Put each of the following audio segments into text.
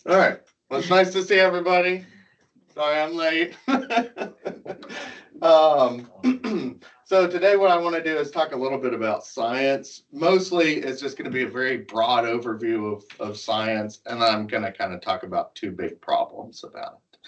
All right. Well, it's nice to see everybody. Sorry I'm late. So today what I want to do is talk a little bit about science. Mostly it's just going to be a very broad overview of science, and I'm going to kind of talk about two big problems about it.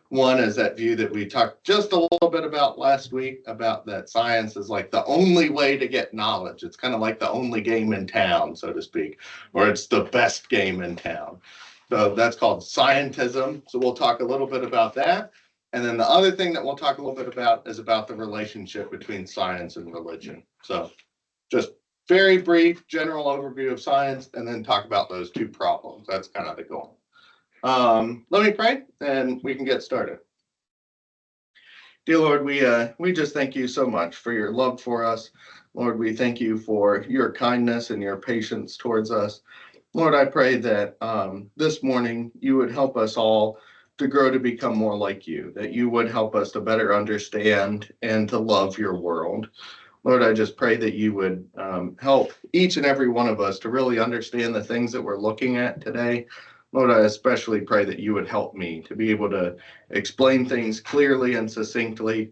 One is that view that we talked just a little bit about last week, about that science is like the only way to get knowledge. It's kind of like the only game in town, so to speak, or it's the best game in town. So that's called scientism. So we'll talk a little bit about that. And then the other thing that we'll talk a little bit about is about the relationship between science and religion. So just very brief general overview of science, and then talk about those two problems. That's kind of the goal. Let me pray and we can get started. Dear Lord, we just thank you so much for your love for us. Lord, we thank you for your kindness and your patience towards us. Lord, I pray that this morning you would help us all to grow to become more like you, that you would help us to better understand and to love your world. Lord, I just pray that you would help each and every one of us to really understand the things that we're looking at today. Lord, I especially pray that you would help me to be able to explain things clearly and succinctly.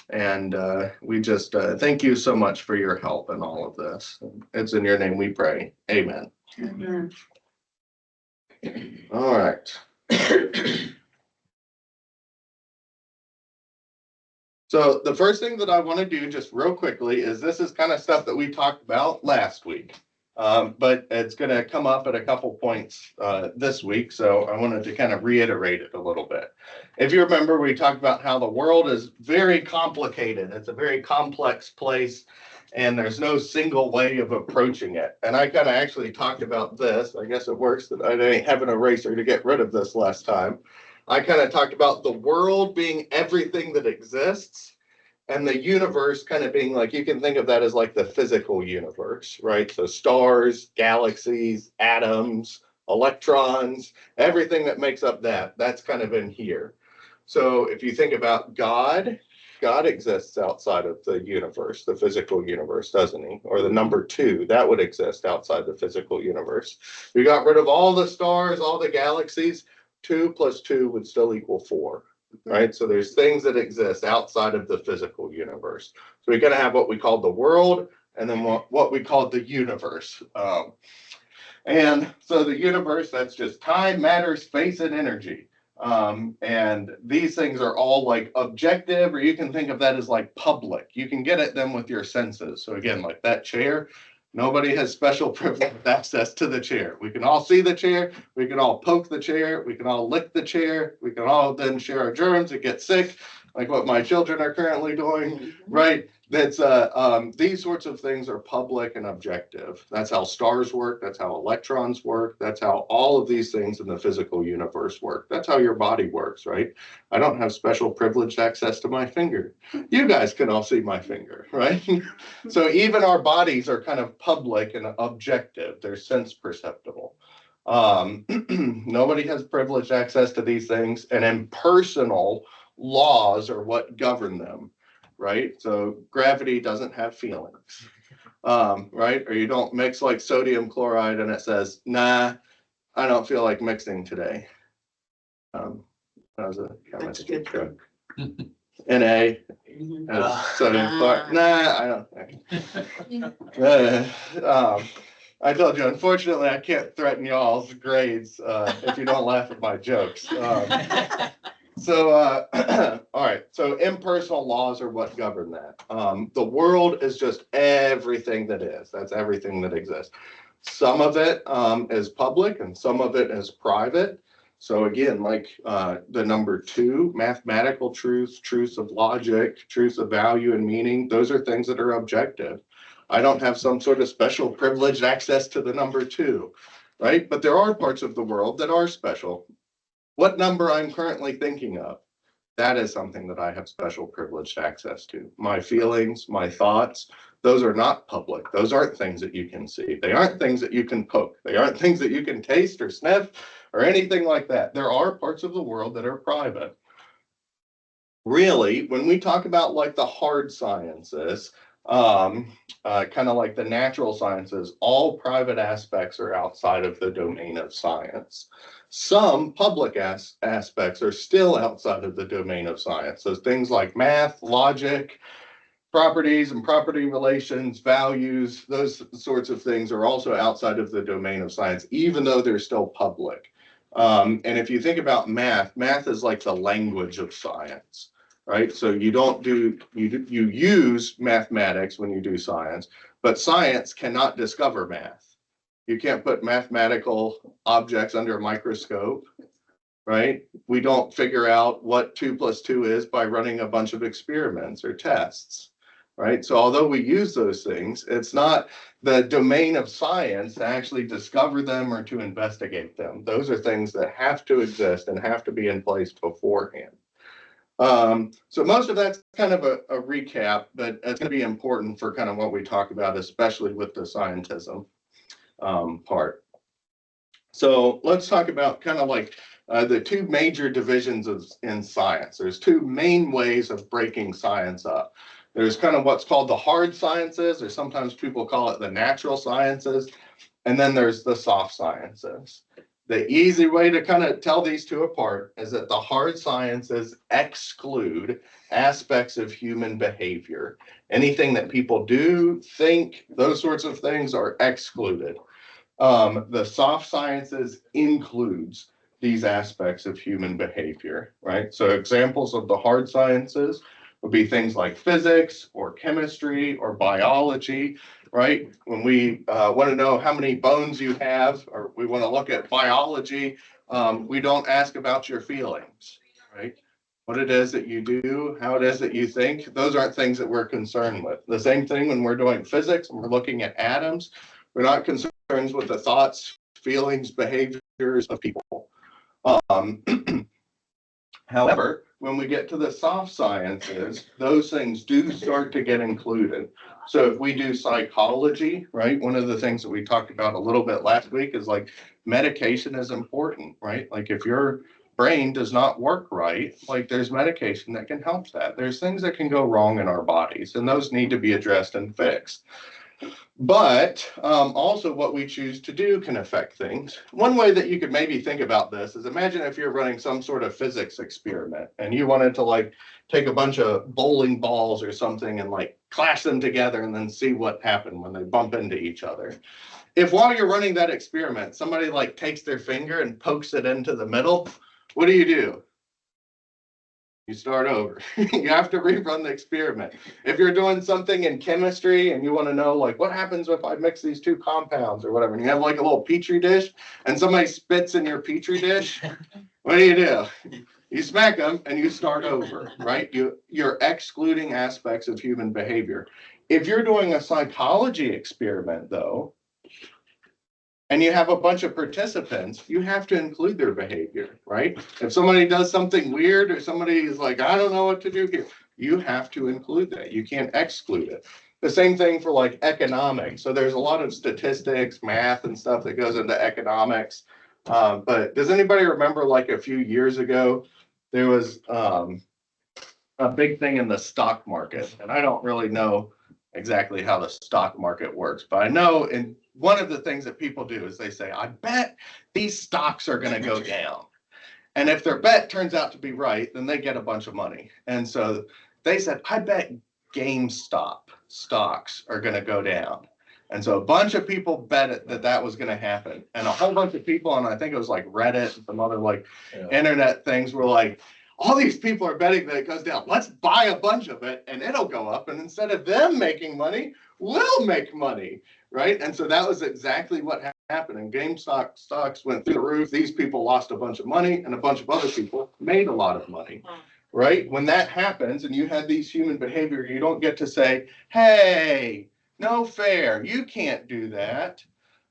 And we just thank you so much for your help in all of this. It's in your name we pray. Amen. Amen. All right. So the first thing that I want to do just real quickly is this is kind of stuff that we talked about last week. But it's going to come up at a couple points this week. So I wanted to kind of reiterate it a little bit. If you remember, we talked about how the world is very complicated. It's a very complex place, and there's no single way of approaching it. And I kind of actually talked about this. I guess it works that I didn't have an eraser to get rid of this last time. I kind of talked about the world being everything that exists, and the universe kind of being like, you can think of that as like the physical universe, right? So stars, galaxies, atoms, electrons, everything that makes up that's kind of in here. So if you think about God, God exists outside of the universe, the physical universe, doesn't he? Or the number two, that would exist outside the physical universe. We got rid of all the stars, all the galaxies, 2 plus 2 would still equal 4. Right? So there's things that exist outside of the physical universe. So we're going to have what we call the world, and then what we call the universe. And so the universe, that's just time, matter, space, and energy. And these things are all like objective, or you can think of that as like public. You can get at them with your senses. So again, like that chair, nobody has special privileged access to the chair. We can all see the chair. We can all poke the chair. We can all lick the chair. We can all then share our germs and get sick, like what my children are currently doing, right? That's these sorts of things are public and objective. That's how stars work. That's how electrons work. That's how all of these things in the physical universe work. That's how your body works, right? I don't have special privileged access to my finger. You guys can all see my finger, right? So even our bodies are kind of public and objective. They're sense perceptible. Nobody has privileged access to these things, and impersonal laws are what govern them, right? So gravity doesn't have feelings, right? Or you don't mix like sodium chloride and it says, nah, I don't feel like mixing today. That was a chemistry joke. Na has sodium chloride. Nah, I don't. I told you, unfortunately, I can't threaten y'all's grades if you don't laugh at my jokes. So, all right. So impersonal laws are what govern that. The world is just everything that is. That's everything that exists. Some of it is public and some of it is private. So again, like the number 2, mathematical truths, truths of logic, truths of value and meaning, those are things that are objective. I don't have some sort of special privileged access to the number 2, right? But there are parts of the world that are special. What number I'm currently thinking of, that is something that I have special privileged access to. My feelings, my thoughts, those are not public. Those aren't things that you can see. They aren't things that you can poke. They aren't things that you can taste or sniff or anything like that. There are parts of the world that are private. Really, when we talk about like the hard sciences, Kind of like the natural sciences, all private aspects are outside of the domain of science. Some public aspects are still outside of the domain of science. So things like math, logic, properties and property relations, values, those sorts of things are also outside of the domain of science, even though they're still public. And if you think about math, math is like the language of science, right? So you don't do, you use mathematics when you do science, but science cannot discover math. You can't put mathematical objects under a microscope, right? We don't figure out what 2 + 2 is by running a bunch of experiments or tests, right? So although we use those things, it's not the domain of science to actually discover them or to investigate them. Those are things that have to exist and have to be in place beforehand. So most of that's kind of a recap, but it's going to be important for kind of what we talk about, especially with the scientism part. So let's talk about kind of like the two major divisions in science. There's two main ways of breaking science up. There's kind of what's called the hard sciences, or sometimes people call it the natural sciences, and then there's the soft sciences. The easy way to kind of tell these two apart is that the hard sciences exclude aspects of human behavior. Anything that people do, think, those sorts of things are excluded. The soft sciences includes these aspects of human behavior, right? So examples of the hard sciences would be things like physics or chemistry or biology, right? When we want to know how many bones you have, or we want to look at biology, we don't ask about your feelings, right? What it is that you do, how it is that you think, those aren't things that we're concerned with. The same thing when we're doing physics and we're looking at atoms, we're not concerned with the thoughts, feelings, behaviors of people. However, when we get to the soft sciences, those things do start to get included. So if we do psychology, right, one of the things that we talked about a little bit last week is like medication is important, right? Like if your brain does not work right, like there's medication that can help that. There's things that can go wrong in our bodies, and those need to be addressed and fixed. But also what we choose to do can affect things. One way that you could maybe think about this is imagine if you're running some sort of physics experiment and you wanted to like take a bunch of bowling balls or something and like clash them together and then see what happened when they bump into each other. If while you're running that experiment, somebody like takes their finger and pokes it into the middle, what do? You start over. You have to rerun the experiment. If you're doing something in chemistry and you want to know like what happens if I mix these two compounds or whatever, and you have like a little petri dish and somebody spits in your petri dish, what do? You smack them and you start over, right? You're excluding aspects of human behavior. If you're doing a psychology experiment though, and you have a bunch of participants, you have to include their behavior, right? If somebody does something weird or somebody is like, I don't know what to do here, you have to include that. You can't exclude it. The same thing for like economics. So there's a lot of statistics, math and stuff that goes into economics. But does anybody remember like a few years ago, there was a big thing in the stock market, and I don't really know exactly how the stock market works, but I know in one of the things that people do is they say, I bet these stocks are going to go down. And if their bet turns out to be right, then they get a bunch of money. And so they said, I bet GameStop stocks are going to go down. And so a bunch of people bet that was going to happen. And a whole bunch of people, and I think it was like Reddit and some other like internet things were like, all these people are betting that it goes down. Let's buy a bunch of it and it'll go up. And instead of them making money, we'll make money, right? And so that was exactly what happened. And GameStop stocks went through the roof. These people lost a bunch of money and a bunch of other people made a lot of money, right? When that happens and you have these human behavior, you don't get to say, hey, no fair, you can't do that,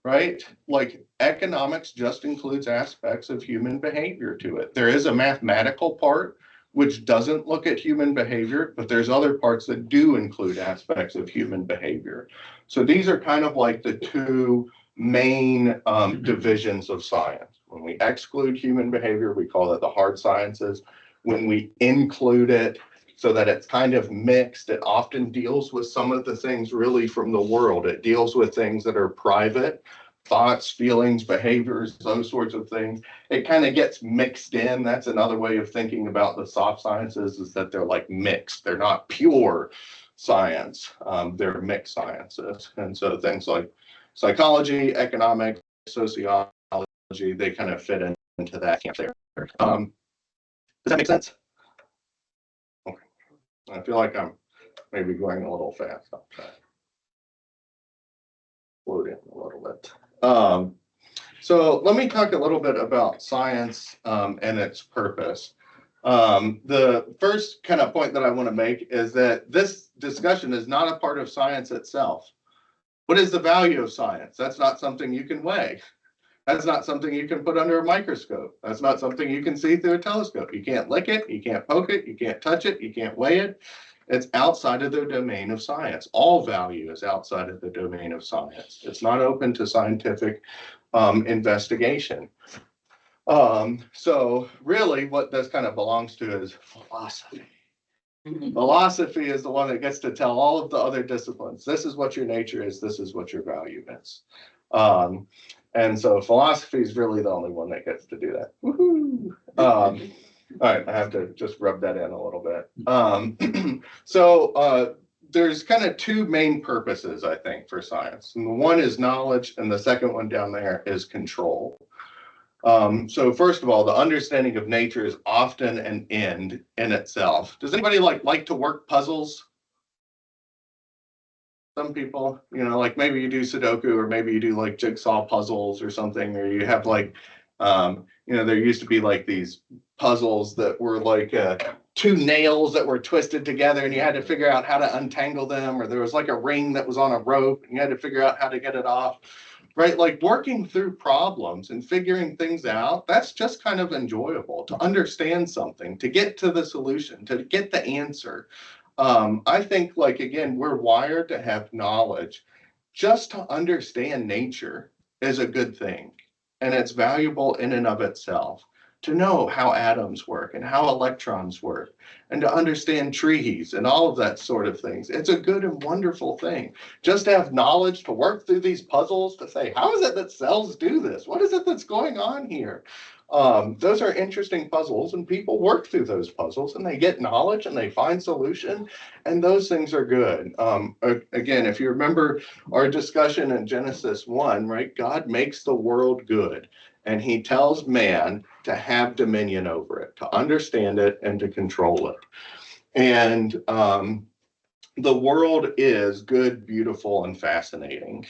right? Like economics just includes aspects of human behavior to it. There is a mathematical part which doesn't look at human behavior, but there's other parts that do include aspects of human behavior. So these are kind of like the two main divisions of science. When we exclude human behavior, we call it the hard sciences. When we include it, so that it's kind of mixed. It often deals with some of the things really from the world. It deals with things that are private, thoughts, feelings, behaviors, those sorts of things. It kind of gets mixed in. That's another way of thinking about the soft sciences, is that they're like mixed. They're not pure science. They're mixed sciences. And so things like psychology, economics, sociology, they kind of fit into that camp there. Does that make sense? Okay. I feel like I'm maybe going a little fast. I'll try to slow down a little bit. So let me talk a little bit about science and its purpose. The first kind of point that I want to make is that this discussion is not a part of science itself. What is the value of science? That's not something you can weigh. That's not something you can put under a microscope. That's not something you can see through a telescope. You can't lick it, you can't poke it, you can't touch it, you can't weigh it. It's outside of the domain of science. All value is outside of the domain of science. It's not open to scientific investigation. So really what this kind of belongs to is philosophy. Philosophy is the one that gets to tell all of the other disciplines, this is what your nature is, this is what your value is. And so philosophy is really the only one that gets to do that. Woohoo! All right, I have to just rub that in a little bit. There's kind of two main purposes, I think, for science. And one is knowledge, and the second one down there is control. So first of all, the understanding of nature is often an end in itself. Does anybody like to work puzzles? Some people, like maybe you do Sudoku, or maybe you do like jigsaw puzzles or something, or you have like, there used to be like these puzzles that were like two nails that were twisted together and you had to figure out how to untangle them, or there was like a ring that was on a rope and you had to figure out how to get it off, right? Like working through problems and figuring things out, that's just kind of enjoyable, to understand something, to get to the solution, to get the answer. I think, like, again, we're wired to have knowledge. Just to understand nature is a good thing, and it's valuable in and of itself. To know how atoms work and how electrons work, and to understand trees and all of that sort of things. It's a good and wonderful thing. Just to have knowledge, to work through these puzzles, to say, how is it that cells do this? What is it that's going on here? Those are interesting puzzles, and people work through those puzzles and they get knowledge and they find solution, and those things are good. Again, if you remember our discussion in Genesis 1, right, God makes the world good, and he tells man to have dominion over it, to understand it and to control it. And the world is good, beautiful, and fascinating.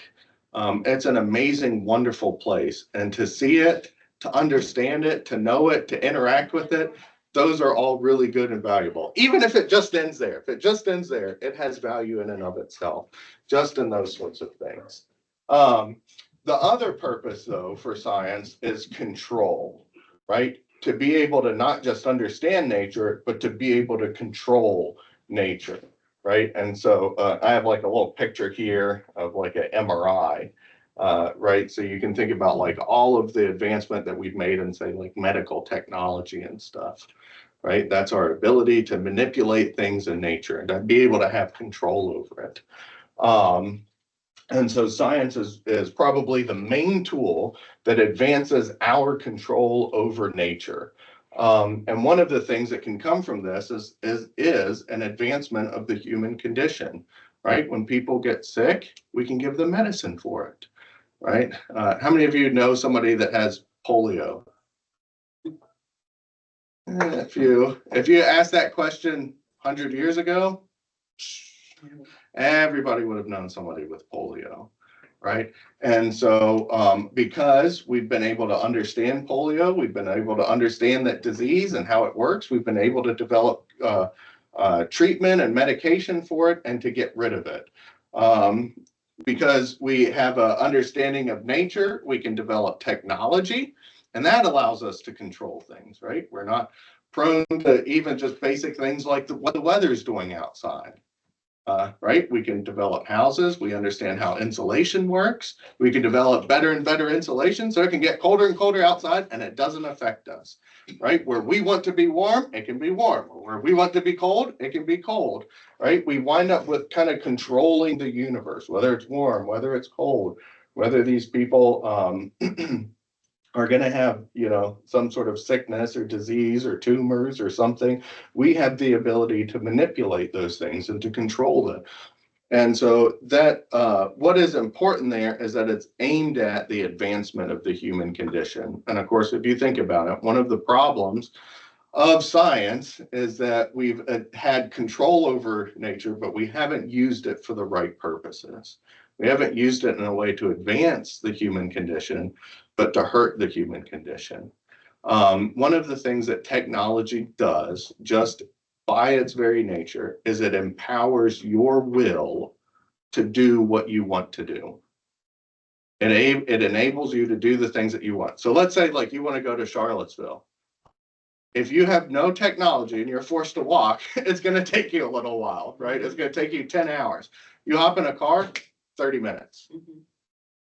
It's an amazing, wonderful place, and to see it, to understand it, to know it, to interact with it, those are all really good and valuable. Even if it just ends there, it has value in and of itself, just in those sorts of things. The other purpose, though, for science is control, right? To be able to not just understand nature, but to be able to control nature, right? And so I have like a little picture here of like an MRI. Right, so you can think about like all of the advancement that we've made in, say, like medical technology and stuff, right? That's our ability to manipulate things in nature and to be able to have control over it. And so science is probably the main tool that advances our control over nature. And one of the things that can come from this is an advancement of the human condition, right? When people get sick, we can give them medicine for it. Right? How many of you know somebody that has polio? If you asked that question 100 years ago, everybody would have known somebody with polio, right? And so because we've been able to understand polio, we've been able to understand that disease and how it works, we've been able to develop treatment and medication for it and to get rid of it. Because we have an understanding of nature, we can develop technology, and that allows us to control things, right? We're not prone to even just basic things like what the weather's doing outside. right? We can develop houses. We understand how insulation works. We can develop better and better insulation so it can get colder and colder outside and it doesn't affect us, right? Where we want to be warm, it can be warm. Where we want to be cold, it can be cold, right? We wind up with kind of controlling the universe, whether it's warm, whether it's cold, whether these people are going to have, some sort of sickness or disease or tumors or something. We have the ability to manipulate those things and to control them. And so that what is important there is that it's aimed at the advancement of the human condition. And of course, if you think about it, one of the problems of science is that we've had control over nature, but we haven't used it for the right purposes. We haven't used it in a way to advance the human condition, but to hurt the human condition. One of the things that technology does, just by its very nature, is it empowers your will to do what you want to do. It enables you to do the things that you want. So let's say like you want to go to Charlottesville. If you have no technology and you're forced to walk, it's going to take you a little while, right? It's going to take you 10 hours. You hop in a car, 30 minutes,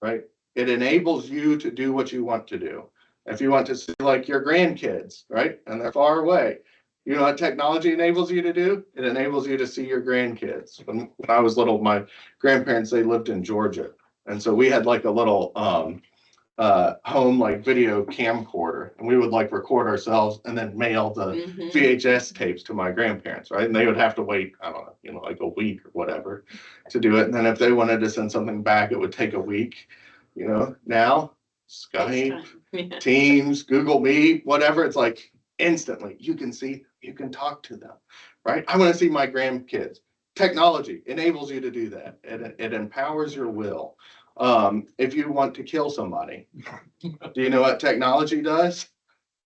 right? It enables you to do what you want to do. If you want to see like your grandkids, right? And they're far away, you know what technology enables you to do? It enables you to see your grandkids. When I was little, my grandparents, they lived in Georgia. And so we had like a little home like video camcorder, and we would like record ourselves and then mail the VHS tapes to my grandparents, right? And they would have to wait, I don't know, like a week or whatever to do it. And then if they wanted to send something back, it would take a week. Now Skype, Teams, Google Meet, whatever, it's like instantly you can see, you can talk to them, right? I want to see my grandkids. Technology enables you to do that. It empowers your will. If you want to kill somebody, do you know what technology does?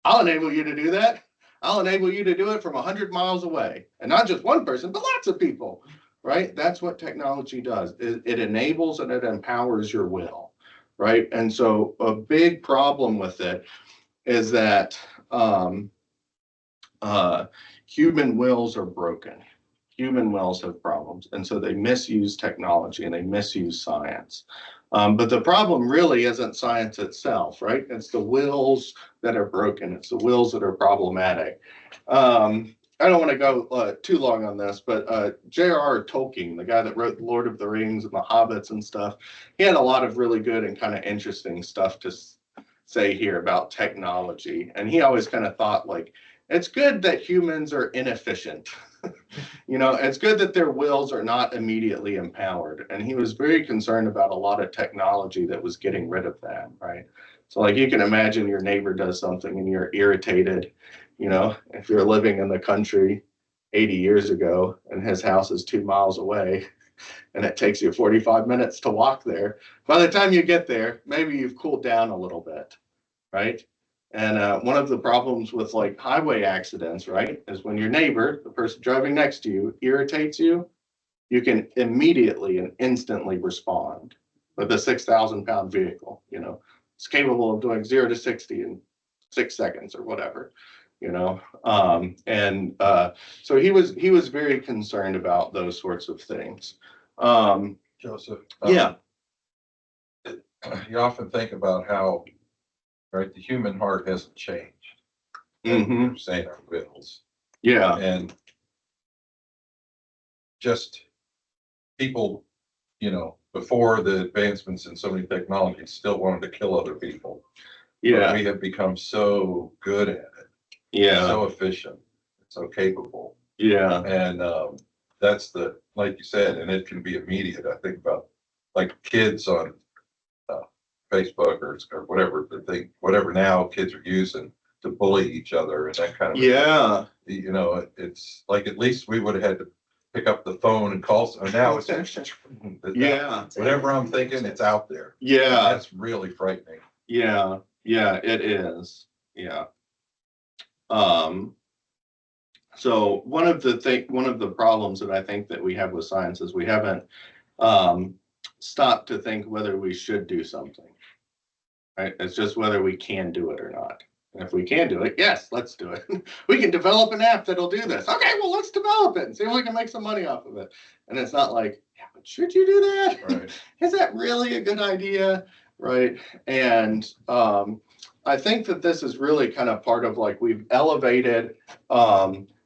I'll enable you to do that. I'll enable you to do it from 100 miles away, and not just one person, but lots of people, right? That's what technology does. It enables and it empowers your will, right? And so a big problem with it is that human wills are broken. Human wills have problems, and so they misuse technology and they misuse science. But the problem really isn't science itself, right? It's the wills that are broken. It's the wills that are problematic. I don't want to go too long on this, but J.R.R. Tolkien, the guy that wrote The Lord of the Rings and the Hobbits and stuff, he had a lot of really good and kind of interesting stuff to say here about technology. And he always kind of thought like, it's good that humans are inefficient. It's good that their wills are not immediately empowered. And he was very concerned about a lot of technology that was getting rid of that, right? So like you can imagine your neighbor does something and you're irritated, if you're living in the country 80 years ago and his house is 2 miles away and it takes you 45 minutes to walk there. By the time you get there, maybe you've cooled down a little bit, right? And one of the problems with like highway accidents, right, is when your neighbor, the person driving next to you, irritates you, you can immediately and instantly respond with a 6,000-pound vehicle. It's capable of doing 0 to 60 in 6 seconds or whatever. So he was very concerned about those sorts of things. Joseph, Yeah. You often think about how, right, the human heart hasn't changed. Mm-hmm. We're saying our wills. Yeah. And just people, before the advancements in so many technologies, still wanted to kill other people. Yeah. But we have become so good at it. Yeah. So efficient, so capable. Yeah. And that's like you said, and it can be immediate. I think about like kids on Facebook or whatever whatever now kids are using to bully each other and that kind of yeah thing. It's like at least we would have had to pick up the phone and call. So now it's yeah whatever I'm thinking, it's out there. Yeah, and that's really frightening. Yeah, it is. Yeah. So one of the problems that I think that we have with science is we haven't stopped to think whether we should do something. Right? It's just whether we can do it or not. If we can do it, yes, let's do it. We can develop an app that'll do this. Okay, well, let's develop it and see if we can make some money off of it. And it's not like, yeah, but should you do that? Right. Is that really a good idea? Right. And I think that this is really kind of part of like we've elevated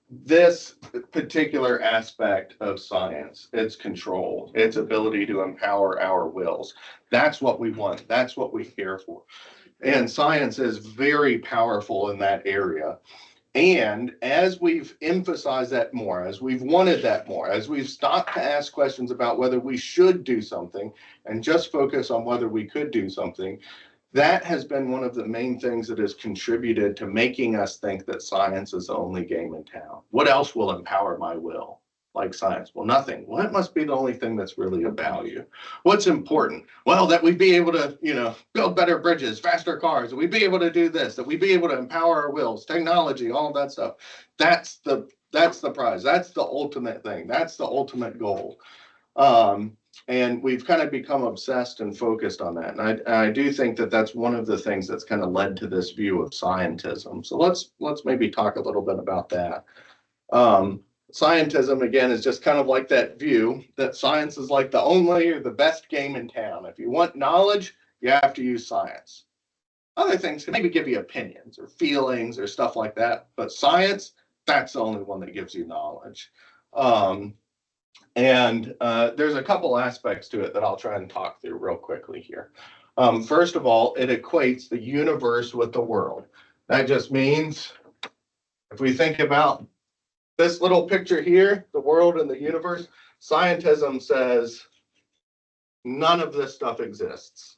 this particular aspect of science, its control, its ability to empower our wills. That's what we want. That's what we're here for. And science is very powerful in that area. And as we've emphasized that more, as we've wanted that more, as we've stopped to ask questions about whether we should do something and just focus on whether we could do something, that has been one of the main things that has contributed to making us think that science is the only game in town. What else will empower my will? Like science? Well, nothing. Well, that must be the only thing that's really of value. What's important? Well, that we be able to, build better bridges, faster cars, that we be able to do this, that we be able to empower our wills, technology, all of that stuff. That's the prize. That's the ultimate thing. That's the ultimate goal. And we've kind of become obsessed and focused on that. And I do think that that's one of the things that's kind of led to this view of scientism. So let's maybe talk a little bit about that. Scientism, again, is just kind of like that view that science is like the only or the best game in town. If you want knowledge, you have to use science. Other things can maybe give you opinions or feelings or stuff like that. But science, that's the only one that gives you knowledge. And there's a couple aspects to it that I'll try and talk through real quickly here. First of all, it equates the universe with the world. That just means if we think about this little picture here, the world and the universe, scientism says none of this stuff exists.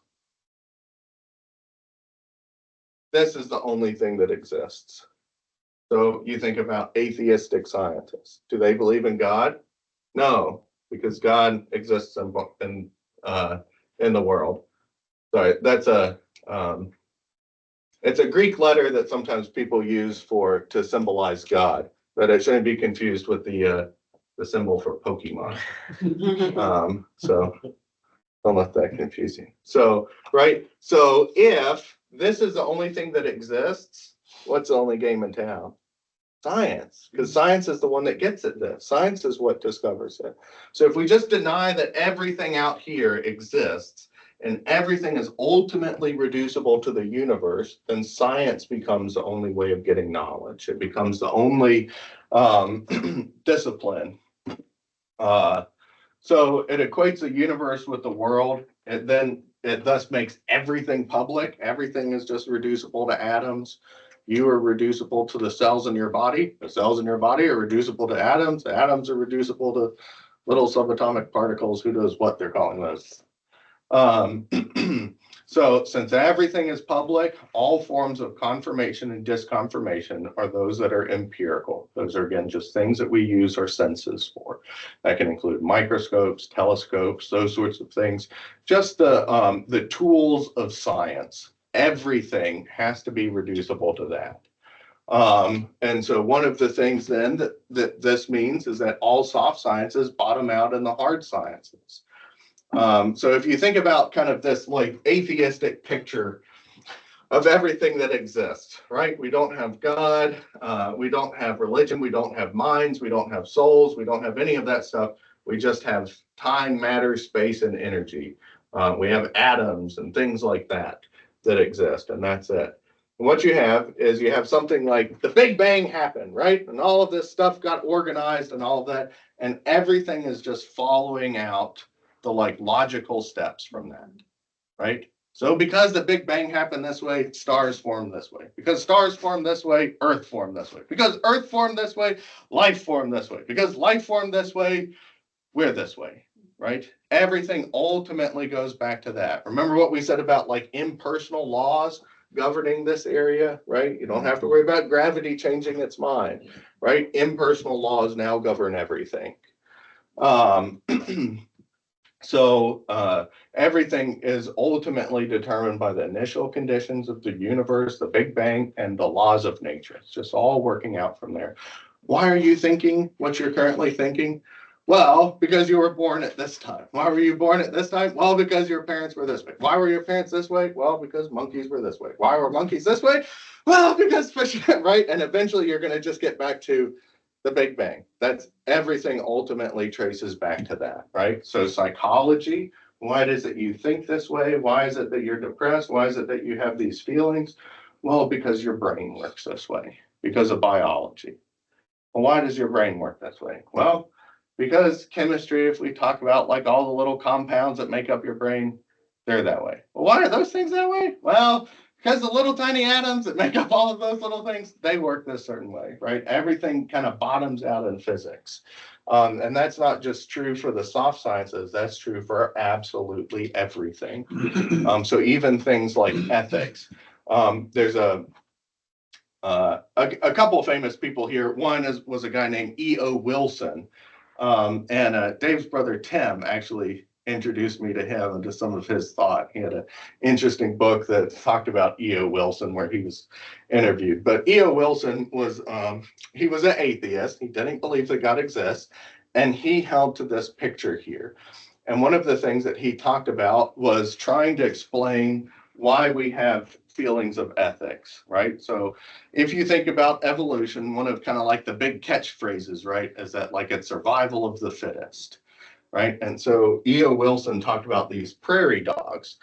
This is the only thing that exists. So you think about atheistic scientists. Do they believe in God? No, because God exists in the world. Sorry, that's it's a Greek letter that sometimes people use to symbolize God, but it shouldn't be confused with the symbol for Pokemon. So don't let that confuse you. So, right. So if this is the only thing that exists, what's the only game in town? Science, because science is the one that gets at this. Science is what discovers it. So if we just deny that everything out here exists and everything is ultimately reducible to the universe, then science becomes the only way of getting knowledge. It becomes the only discipline. So it equates the universe with the world. It thus makes everything public. Everything is just reducible to atoms. You are reducible to the cells in your body. The cells in your body are reducible to atoms. The atoms are reducible to little subatomic particles. Who knows what they're calling those? So since everything is public, all forms of confirmation and disconfirmation are those that are empirical. Those are, again, just things that we use our senses for. That can include microscopes, telescopes, those sorts of things. Just the tools of science. Everything has to be reducible to that. And so one of the things then that this means is that all soft sciences bottom out in the hard sciences. So if you think about kind of this like atheistic picture of everything that exists, right? We don't have God, we don't have religion, we don't have minds, we don't have souls, we don't have any of that stuff. We just have time, matter, space, and energy. We have atoms and things like that exist, and that's it. And what you have is you have something like the Big Bang happened, right? And all of this stuff got organized and all of that, and everything is just following out the like logical steps from that, right? So because the Big Bang happened this way, stars formed this way. Because stars formed this way, Earth formed this way. Because Earth formed this way, life formed this way. Because life formed this way, we're this way, right? Everything ultimately goes back to that. Remember what we said about like impersonal laws governing this area, right? You don't have to worry about gravity changing its mind, right? Impersonal laws now govern everything. So everything is ultimately determined by the initial conditions of the universe, the Big Bang, and the laws of nature. It's just all working out from there. Why are you thinking what you're currently thinking? Well, because you were born at this time. Why were you born at this time? Well, because your parents were this way. Why were your parents this way? Well, because monkeys were this way. Why were monkeys this way? Well, because fish, right? And eventually you're going to just get back to the Big Bang. That's everything ultimately traces back to that, right? So psychology, why is it you think this way? Why is it that you're depressed? Why is it that you have these feelings? Well, because your brain works this way, because of biology. Well, why does your brain work this way? Well, because chemistry, if we talk about like all the little compounds that make up your brain, they're that way. Well, why are those things that way? Well, because the little tiny atoms that make up all of those little things, they work this certain way, right? Everything kind of bottoms out in physics. And that's not just true for the soft sciences, that's true for absolutely everything. So even things like ethics. There's a couple of famous people here. One was a guy named E.O. Wilson. And Dave's brother Tim actually introduced me to him and to some of his thought. He had an interesting book that talked about E.O. Wilson where he was interviewed. But E.O. Wilson was he was an atheist. He didn't believe that God exists. And he held to this picture here. And one of the things that he talked about was trying to explain why we have feelings of ethics, right? So if you think about evolution, one of kind of like the big catchphrases, right, is that like it's survival of the fittest, right? And so E.O. Wilson talked about these prairie dogs.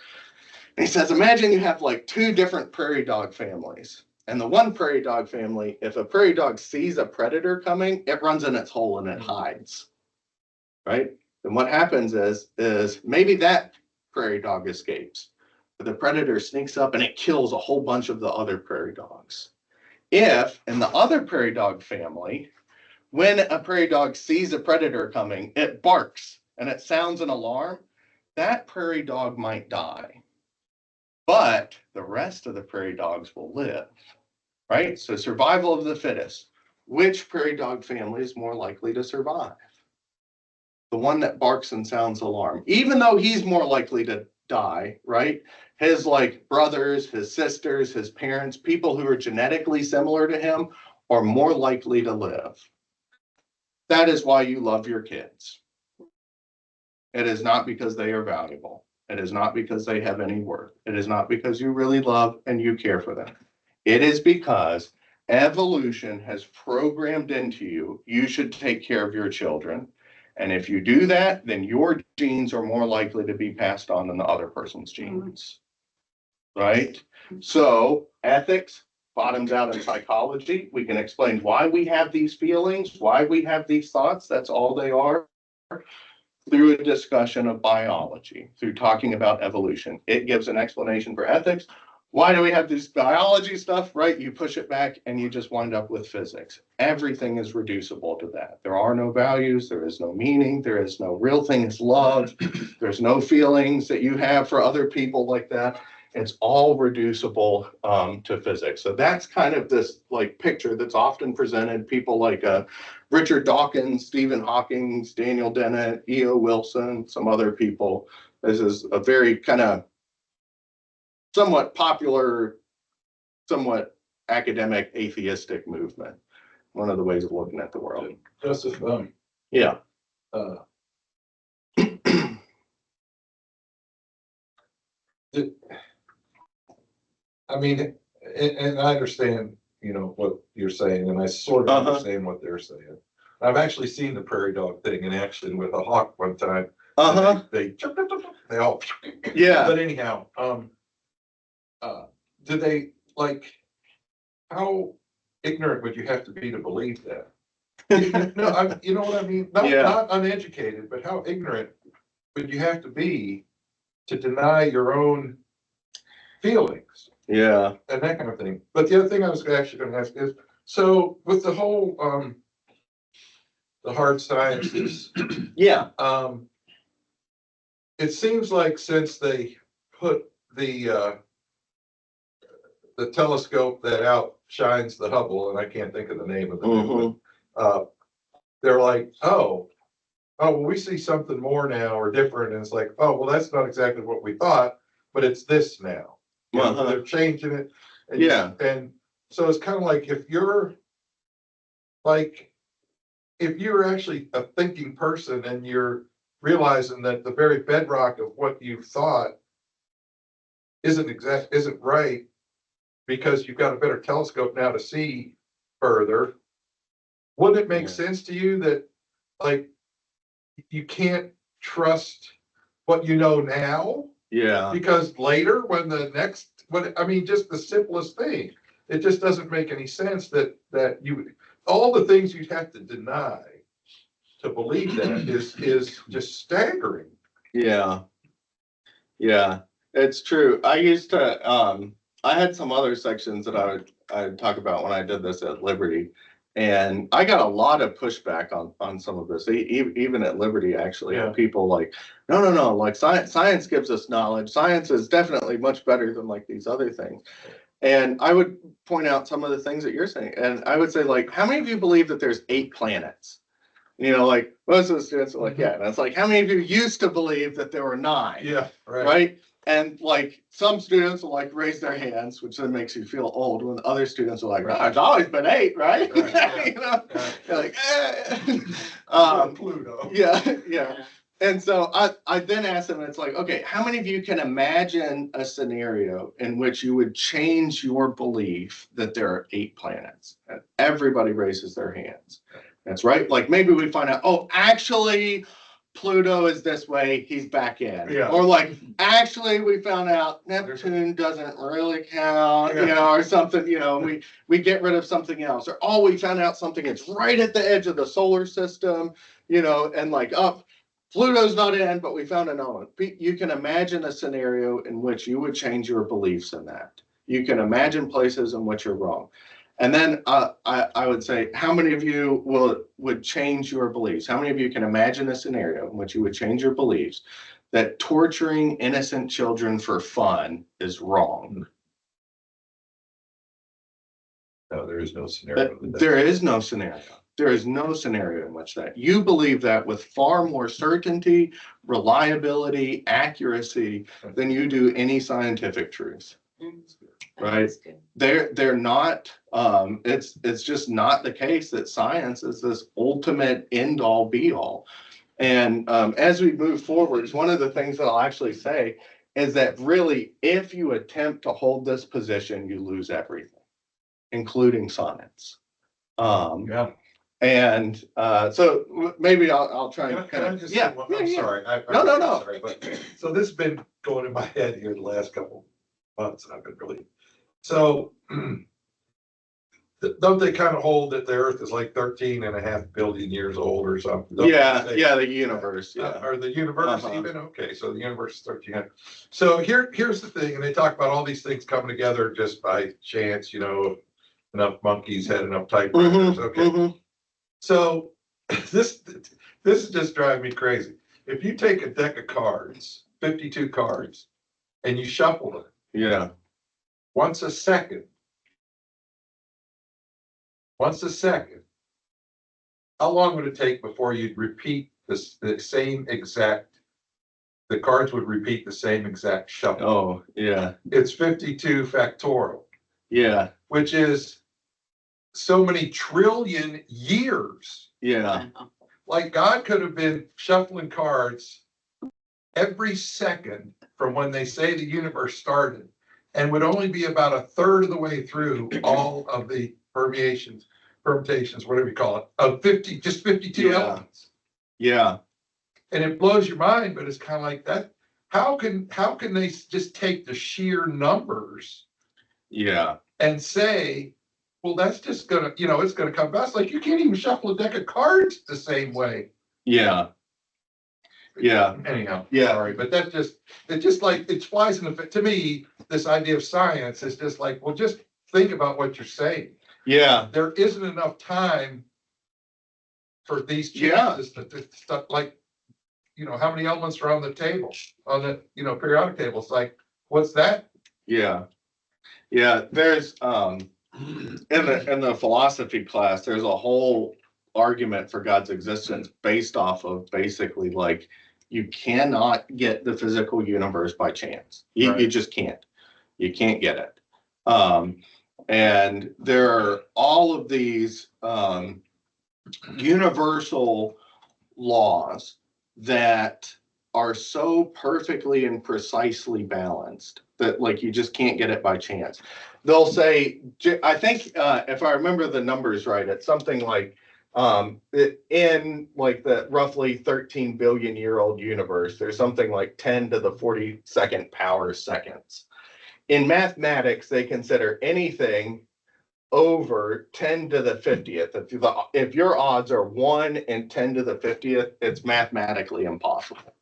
And he says, imagine you have like two different prairie dog families. And the one prairie dog family, if a prairie dog sees a predator coming, it runs in its hole and it hides, right? And what happens is maybe that prairie dog escapes, but the predator sneaks up and it kills a whole bunch of the other prairie dogs. If in the other prairie dog family, when a prairie dog sees a predator coming, it barks and it sounds an alarm, that prairie dog might die. But the rest of the prairie dogs will live, right? So survival of the fittest. Which prairie dog family is more likely to survive? The one that barks and sounds alarm, even though he's more likely to die, right? His like brothers, his sisters, his parents, people who are genetically similar to him are more likely to live. That is why you love your kids. It is not because they are valuable. It is not because they have any worth. It is not because you really love and you care for them. It is because evolution has programmed into you, you should take care of your children. And if you do that, then your genes are more likely to be passed on than the other person's genes. Right? So ethics bottoms out in psychology. We can explain why we have these feelings, why we have these thoughts. That's all they are. Through a discussion of biology, through talking about evolution. It gives an explanation for ethics. Why do we have this biology stuff, right? You push it back and you just wind up with physics. Everything is reducible to that. There are no values, there is no meaning, there is no real thing is love, there's no feelings that you have for other people like that. It's all reducible to physics. So that's kind of this like picture that's often presented. People like Richard Dawkins, Stephen Hawking, Daniel Dennett, E.O. Wilson, some other people. This is a very kind of somewhat popular, somewhat academic, atheistic movement. One of the ways of looking at the world. Joseph, Yeah. I mean, and I understand, you know, what you're saying, and I sort of understand what they're saying. I've actually seen the prairie dog thing in action with a hawk one time. They all, Yeah. But anyhow, do they like, how ignorant would you have to be to believe that? You know what I mean? Not uneducated, but how ignorant would you have to be to deny your own feelings? Yeah. And that kind of thing. But the other thing I was actually going to ask is, so with the whole the hard sciences, Yeah. It seems like since they put the telescope that outshines the Hubble, and I can't think of the name of the new one, they're like, oh, well, we see something more now or different, and it's like, oh, well, that's not exactly what we thought, but it's this now. You know, they're changing it. And and so it's kind of like if you're like if you're actually a thinking person and you're realizing that the very bedrock of what you thought isn't right, because you've got a better telescope now to see further, wouldn't it make Yeah. sense to you that, like, you can't trust what you know now? Yeah, Because later, I mean, just the simplest thing, it just doesn't make any sense that all the things you'd have to deny to believe that is just staggering. yeah, yeah, it's true. I used to, I had some other sections that I'd talk about when I did this at Liberty. And I got a lot of pushback on some of this, even at Liberty, actually. Yeah. People like, no, like science gives us knowledge. Science is definitely much better than like these other things. And I would point out some of the things that you're saying. And I would say, like, how many of you believe that there's 8 planets? Like most of the students are like, yeah. And it's like, how many of you used to believe that there were 9? Yeah, right. Right? And like some students will like raise their hands, which then makes you feel old, when other students are like, no, it's always been 8, right? Right, yeah. You're like, Pluto. yeah. And so I then asked them, it's like, okay, how many of you can imagine a scenario in which you would change your belief that there are 8 planets? And everybody raises their hands. That's right. Like maybe we find out, oh, actually, Pluto is this way, he's back in. Yeah. Or like, actually, we found out Neptune doesn't really count, Yeah. or something, we get rid of something else. Or, oh, we found out something that's right at the edge of the solar system, and like, oh, Pluto's not in, but we found another one. You can imagine a scenario in which you would change your beliefs in that. You can imagine places in which you're wrong. And then I would say, how many of you would change your beliefs? How many of you can imagine a scenario in which you would change your beliefs that torturing innocent children for fun is wrong? No, there is no scenario. There is no scenario. There is no scenario in which that you believe that with far more certainty, reliability, accuracy than you do any scientific truth. Right? They're not, it's just not the case that science is this ultimate end all be all. And as we move forward, one of the things that I'll actually say is that really, if you attempt to hold this position, you lose everything, including science. Yeah. And so maybe I'll try and Can I just say yeah, one? yeah, I'm yeah. sorry. No. Sorry, but so this has been going in my head here the last couple months, and I've been really, so don't they kind of hold that the Earth is like 13.5 billion years old or something? Don't they say- Yeah, the universe, yeah. Or the universe Uh-huh. even? Okay, so the universe is 13. So here's the thing, and they talk about all these things coming together just by chance, enough monkeys had enough typewriters. Okay. Mhm. So this is just driving me crazy. If you take a deck of cards, 52 cards, and you shuffle them Yeah, once a second, how long would it take before you'd repeat the cards would repeat the same exact shuffle? oh, yeah, It's 52 factorial, yeah, which is so many trillion years. yeah, Like God could have been shuffling cards every second from when they say the universe started, and would only be about a third of the way through all of the permutations, whatever you call it, of 52 Yeah. elements. yeah, And it blows your mind, but it's kind of like that. How can they just take the sheer numbers yeah, and say, well, that's just gonna, it's gonna come back? It's like you can't even shuffle a deck of cards the same way. yeah. Anyhow, Yeah. sorry, but it just like, it flies in the face. To me, this idea of science is just like, well, just think about what you're saying. Yeah, There isn't enough time for these Yeah. chances to stuff like, how many elements are on the table, on the, periodic table? It's like, what's that? yeah. There's in the philosophy class, there's a whole argument for God's existence based off of basically like you cannot get the physical universe by chance. You Right. just can't. You can't get it. And there are all of these universal laws that are so perfectly and precisely balanced that like you just can't get it by chance. They'll say, I think if I remember the numbers right, it's something like in like the roughly 13 billion year old universe, there's something like 10 to the 42nd power seconds. In mathematics, they consider anything over 10 to the 50th. If your odds are 1 in 10 to the 50th, it's mathematically impossible.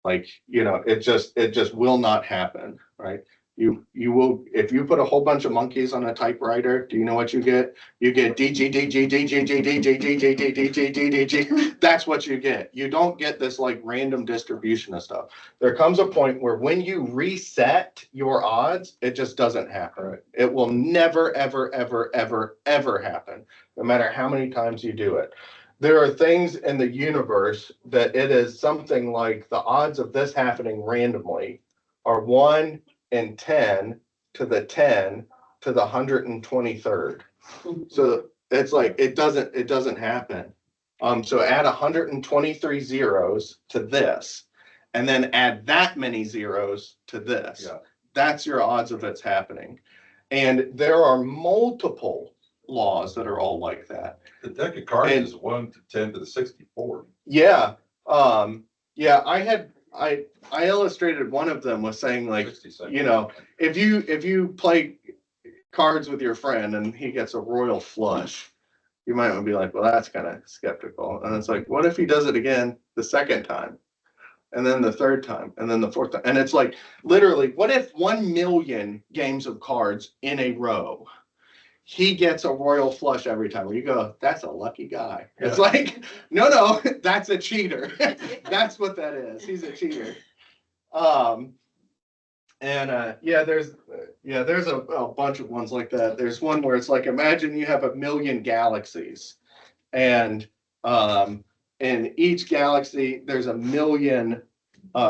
Like, it just will not happen, right? You will, if you put a whole bunch of monkeys on a typewriter, do you know what you get? You get DG, DG, DG, DG, DG, DG, DG, DG, DG. That's what you get. You don't get this like random distribution of stuff. There comes a point where when you reset your odds, it just doesn't happen. It will never, ever, ever, ever, ever happen, no matter how many times you do it. There are things in the universe that it is something like the odds of this happening randomly are 1 in 10 to the 10 to the 123rd. So it's like it doesn't happen. So add 123 zeros to this, and then add that many zeros to this. Yeah. That's your odds of it's happening. And there are multiple laws that are all like that. The deck of cards And- is 1 to 10 to the 64. Yeah. Yeah, I illustrated one of them with saying like, 60 if you play cards with your friend and he gets a royal flush, you might be like, well, that's kind of skeptical. And it's like, what if he does it again the second time? And then the third time, and then the fourth time. And it's like, literally, what if 1 million games of cards in a row, he gets a royal flush every time? Where you go, that's a lucky guy. It's like, no, that's a cheater. That's what that is. He's a cheater. There's a bunch of ones like that. There's one where it's like, imagine you have 1 million galaxies, and in each galaxy there's 1 million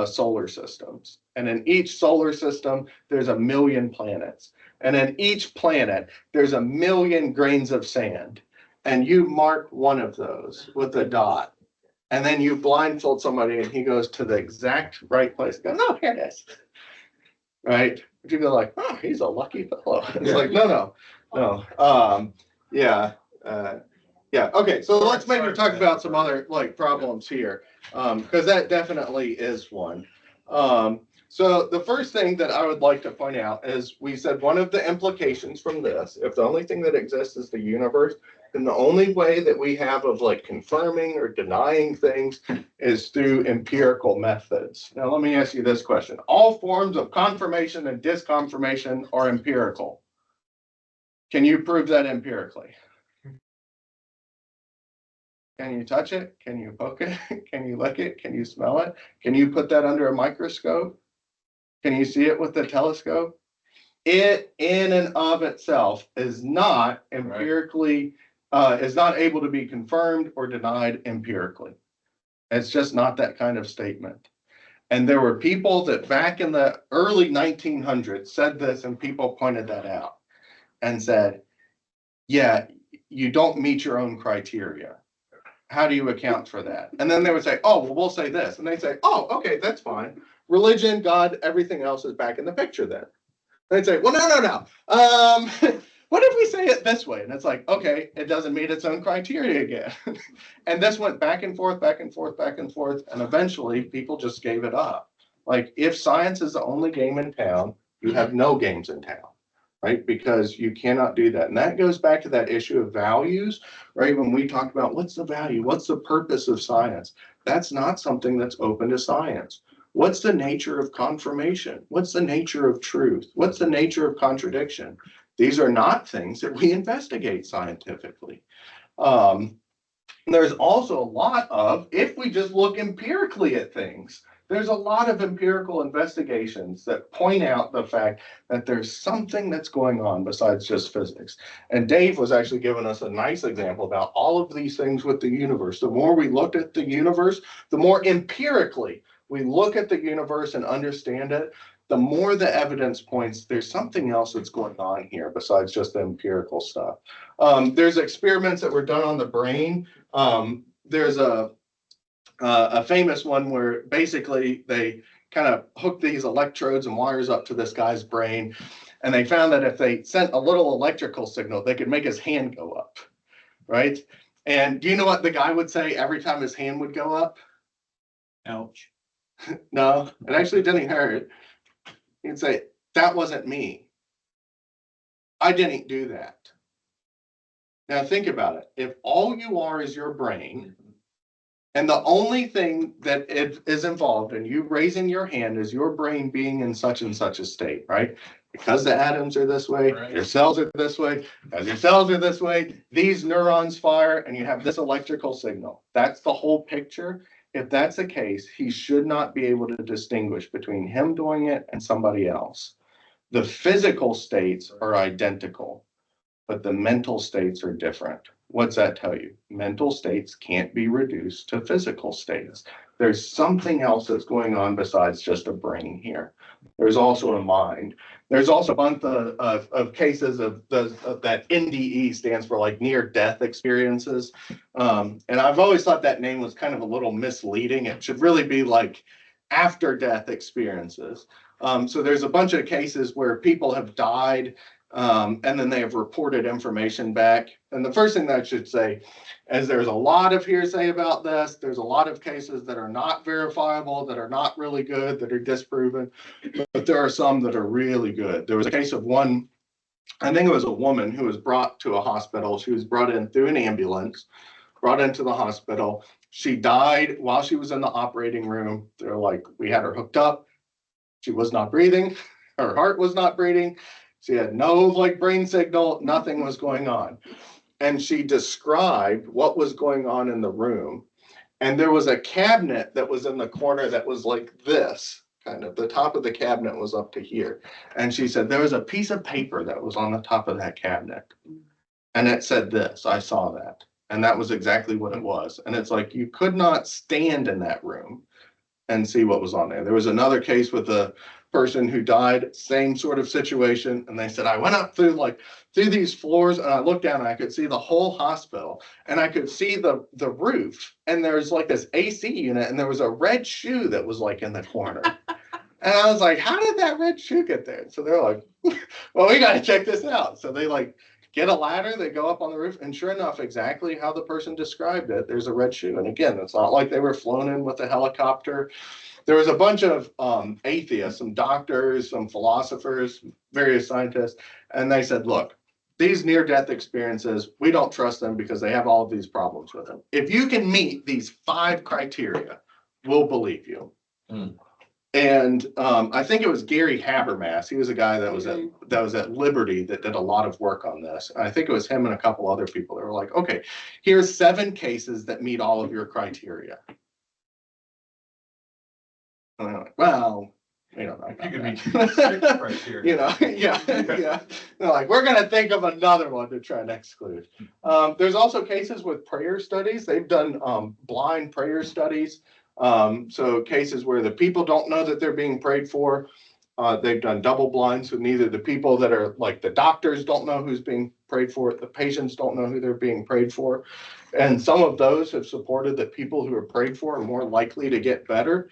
solar systems, and in each solar system there's 1 million planets, and in each planet there's 1 million grains of sand, and you mark one of those with a dot, and then you blindfold somebody and he goes to the exact right place. Go, no, here it is. Right? But you go like, oh, he's a lucky fellow. It's like, no. Okay, so let's maybe talk about some other like problems here, because that definitely is one. So the first thing that I would like to point out is we said one of the implications from this, if the only thing that exists is the universe, then the only way that we have of like confirming or denying things is through empirical methods. Now, let me ask you this question. All forms of confirmation and disconfirmation are empirical. Can you prove that empirically? Can you touch it? Can you poke it? Can you lick it? Can you smell it? Can you put that under a microscope? Can you see it with the telescope? It in and of itself is not empirically, is not able to be confirmed or denied empirically. It's just not that kind of statement. And there were people that back in the early 1900s said this, and people pointed that out and said, yeah, you don't meet your own criteria. How do you account for that? And then they would say, oh, well, we'll say this. And they say, oh, okay, that's fine. Religion, God, everything else is back in the picture then. They'd say, well, no. What if we say it this way? And it's like, okay, it doesn't meet its own criteria again. And this went back and forth, back and forth, back and forth. And eventually people just gave it up. Like if science is the only game in town, you have no games in town, right? Because you cannot do that. And that goes back to that issue of values, right? When we talk about what's the value, what's the purpose of science? That's not something that's open to science. What's the nature of confirmation? What's the nature of truth? What's the nature of contradiction? These are not things that we investigate scientifically. There's also a lot of, if we just look empirically at things, there's a lot of empirical investigations that point out the fact that there's something that's going on besides just physics. And Dave was actually giving us a nice example about all of these things with the universe. The more we looked at the universe, the more empirically we look at the universe and understand it, the more the evidence points, there's something else that's going on here besides just the empirical stuff. There's experiments that were done on the brain. There's a famous one where basically they kind of hooked these electrodes and wires up to this guy's brain. And they found that if they sent a little electrical signal, they could make his hand go up, right? And do you know what the guy would say every time his hand would go up? Ouch. No, it actually didn't hurt. He'd say, that wasn't me. I didn't do that. Now think about it. If all you are is your brain, and the only thing that is involved in you raising your hand is your brain being in such and such a state, right? Because the atoms are this way, Right. your cells are this way, as your cells are this way, these neurons fire and you have this electrical signal. That's the whole picture. If that's the case, he should not be able to distinguish between him doing it and somebody else. The physical states are identical, but the mental states are different. What's that tell you? Mental states can't be reduced to physical states. There's something else that's going on besides just a brain here. There's also a mind. There's also a bunch of cases of that NDE stands for like near-death experiences. And I've always thought that name was kind of a little misleading. It should really be like after-death experiences. So there's a bunch of cases where people have died and then they have reported information back. And the first thing that I should say is there's a lot of hearsay about this. There's a lot of cases that are not verifiable, that are not really good, that are disproven, but there are some that are really good. There was a case of one, I think it was a woman who was brought to a hospital. She was brought in through an ambulance, brought into the hospital. She died while she was in the operating room. They're like, we had her hooked up. She was not breathing. Her heart was not beating. She had no like brain signal, nothing was going on. And she described what was going on in the room. And there was a cabinet that was in the corner that was like this, kind of the top of the cabinet was up to here. And she said, there was a piece of paper that was on the top of that cabinet. And it said this, I saw that. And that was exactly what it was. And it's like, you could not stand in that room and see what was on there. There was another case with a person who died, same sort of situation. And they said, I went up through these floors and I looked down and I could see the whole hospital and I could see the roof. And there's like this AC unit and there was a red shoe that was like in the corner. And I was like, how did that red shoe get there? So they're like, well, we got to check this out. So they like get a ladder, they go up on the roof, and sure enough, exactly how the person described it, there's a red shoe. And again, it's not like they were flown in with a helicopter. There was a bunch of atheists, some doctors, some philosophers, various scientists, and they said, look, these near-death experiences, we don't trust them because they have all of these problems with them. If you can meet these 5 criteria, we'll believe you. And I think it was Gary Habermas. He was a guy that was at Liberty that did a lot of work on this. And I think it was him and a couple other people that were like, okay, here's 7 cases that meet all of your criteria. And they're like, well, we don't know. You can meet about 6 that. criteria. You know, yeah. They're like, we're going to think of another one to try and exclude. There's also cases with prayer studies. They've done blind prayer studies. So cases where the people don't know that they're being prayed for. They've done double blind, so neither the people that are like the doctors don't know who's being prayed for, the patients don't know who they're being prayed for. And some of those have supported that people who are prayed for are more likely to get better.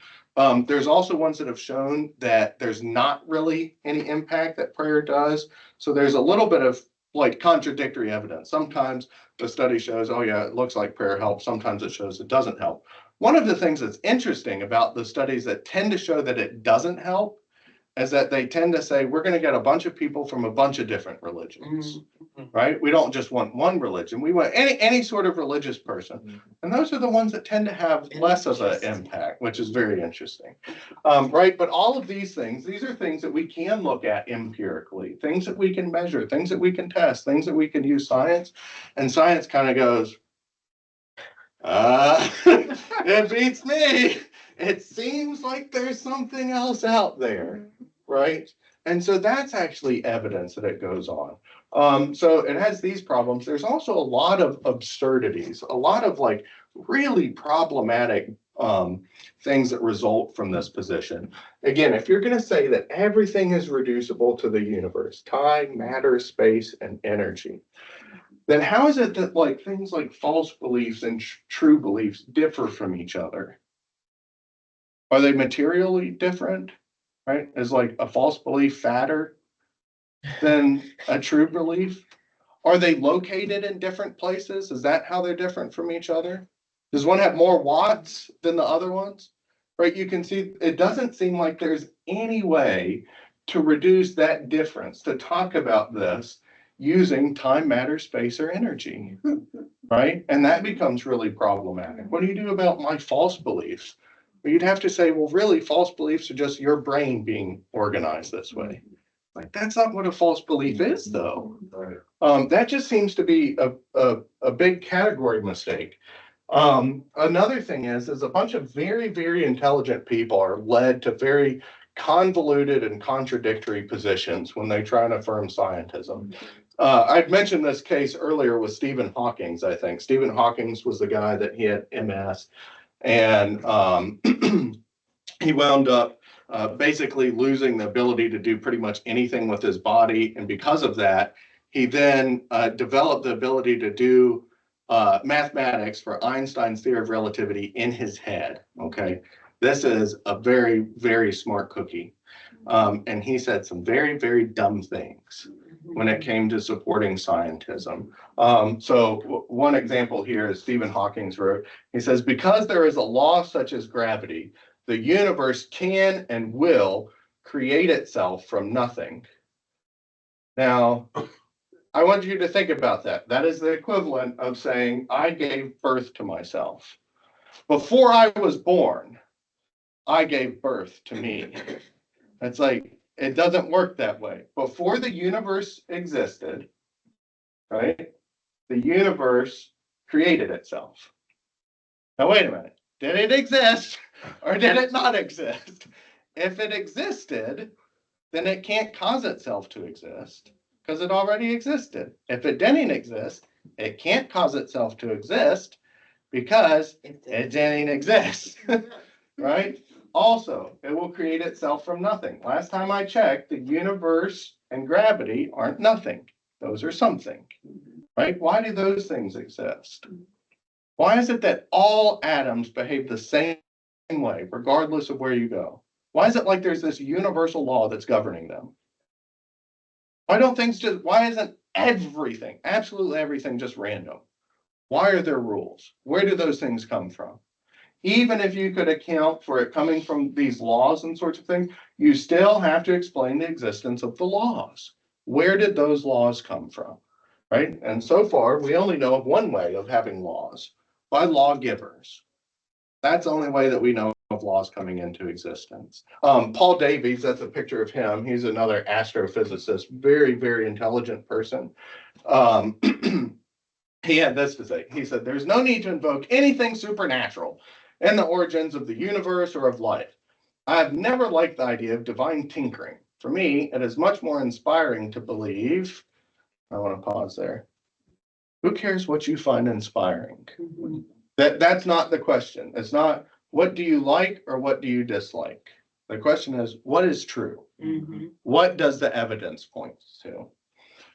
There's also ones that have shown that there's not really any impact that prayer does. So there's a little bit of like contradictory evidence. Sometimes the study shows, oh yeah, it looks like prayer helps. Sometimes it shows it doesn't help. One of the things that's interesting about the studies that tend to show that it doesn't help is that they tend to say, we're going to get a bunch of people from a bunch of different religions, right? We don't just want one religion. We want any sort of religious person. And those are the ones that tend to have less of an impact, which is very interesting, right? But all of these things, these are things that we can look at empirically, things that we can measure, things that we can test, things that we can use science. And science kind of goes, it beats me. It seems like there's something else out there, right? And so that's actually evidence that it goes on. So it has these problems. There's also a lot of absurdities, a lot of like really problematic things that result from this position. Again, if you're going to say that everything is reducible to the universe, time, matter, space, and energy, then how is it that like things like false beliefs and true beliefs differ from each other? Are they materially different? Right? Is like a false belief fatter than a true belief? Are they located in different places? Is that how they're different from each other? Does one have more watts than the other ones? Right? You can see it doesn't seem like there's any way to reduce that difference, to talk about this using time, matter, space, or energy. Right? And that becomes really problematic. What do you do about my false beliefs? Well, you'd have to say, well, really, false beliefs are just your brain being organized this way. Like, that's not what a false belief is, though. Right. That just seems to be a big category mistake. Another thing is a bunch of very, very intelligent people are led to very convoluted and contradictory positions when they try and affirm scientism. I'd mentioned this case earlier with Stephen Hawking, I think. Stephen Hawking was the guy that he had MS, and he wound up basically losing the ability to do pretty much anything with his body. And because of that, he then developed the ability to do mathematics for Einstein's theory of relativity in his head. Okay. This is a very, very smart cookie. And he said some very, very dumb things when it came to supporting scientism. So one example here is Stephen Hawking wrote, he says, because there is a law such as gravity, the universe can and will create itself from nothing. Now, I want you to think about that. That is the equivalent of saying, I gave birth to myself. Before I was born, I gave birth to me. It's like, it doesn't work that way. Before the universe existed, right, the universe created itself. Now, wait a minute. Did it exist or did it not exist? If it existed, then it can't cause itself to exist because it already existed. If it didn't exist, it can't cause itself to exist because it didn't exist, right? Also, it will create itself from nothing. Last time I checked, the universe and gravity aren't nothing. Those are something, right? Why do those things exist? Why is it that all atoms behave the same way, regardless of where you go? Why is it like there's this universal law that's governing them? Why isn't everything, absolutely everything, just random? Why are there rules? Where do those things come from? Even if you could account for it coming from these laws and sorts of things, you still have to explain the existence of the laws. Where did those laws come from? Right? And so far, we only know of one way of having laws, by lawgivers. That's the only way that we know of laws coming into existence. Paul Davies, that's a picture of him. He's another astrophysicist, very, very intelligent person. He had this to say. He said, there's no need to invoke anything supernatural in the origins of the universe or of life. I have never liked the idea of divine tinkering. For me, it is much more inspiring to believe. I want to pause there. Who cares what you find inspiring? That's not the question. It's not what do you like or what do you dislike? The question is, what is true? What does the evidence point to?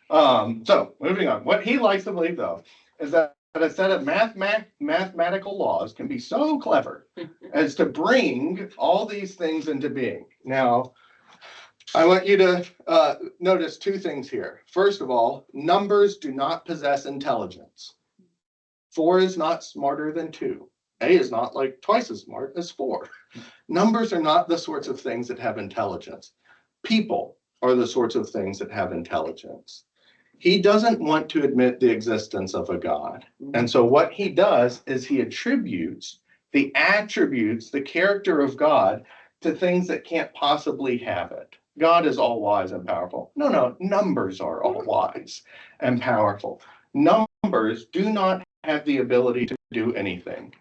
So moving on. What he likes to believe, though, is that a set of mathematical laws can be so clever as to bring all these things into being. Now, I want you to notice two things here. First of all, numbers do not possess intelligence. 4 is not smarter than 2. A is not like twice as smart as 4. Numbers are not the sorts of things that have intelligence. People are the sorts of things that have intelligence. He doesn't want to admit the existence of a God. And so what he does is he attributes the attributes, the character of God to things that can't possibly have it. God is all wise and powerful. No, numbers are all wise and powerful. Numbers do not have the ability to do anything.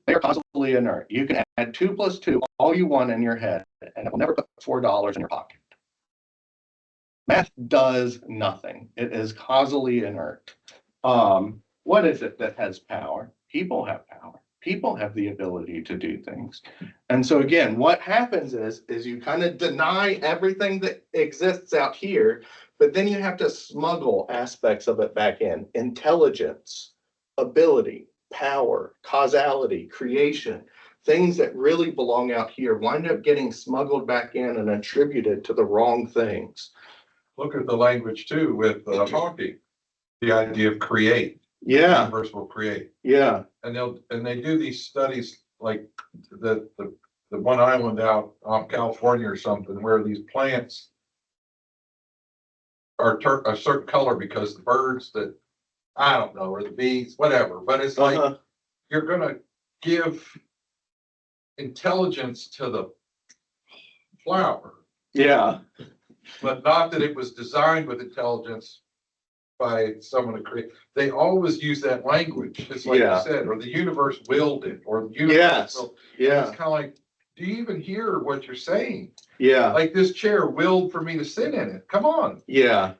They are constantly inert. You can add 2 + 2 all you want in your head, and it will never put $4 in your pocket. Math does nothing. It is causally inert. What is it that has power? People have power. People have the ability to do things. And so again, what happens is you kind of deny everything that exists out here, but then you have to smuggle aspects of it back in. Intelligence, ability, power, causality, creation, things that really belong out here wind up getting smuggled back in and attributed to the wrong things. Look at the language too with Hawking, the idea of create. Yeah, Universe will create. yeah, And they do these studies like the one island out off California or something where these plants are a certain color because the birds that, I don't know, or the bees, whatever, but it's like uh-huh, you're gonna give intelligence to the flower, yeah, but not that it was designed with intelligence by someone to create. They always use that language, just like Yeah. you said, or the universe willed it, or the universe. Yes. Willed. yeah, It's kind of like, do you even hear what you're saying? yeah. Like this chair willed for me to sit in it. Come on. Yeah.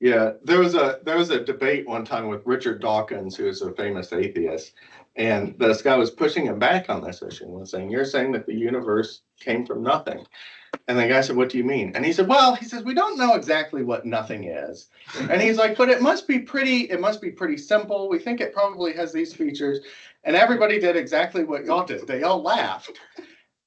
Yeah. There was a debate one time with Richard Dawkins, who is a famous atheist. And this guy was pushing him back on this issue and was saying, you're saying that the universe came from nothing. And the guy said, what do you mean? And he said, well, he says, we don't know exactly what nothing is. And he's like, but it must be pretty simple. We think it probably has these features. And everybody did exactly what y'all did. They all laughed.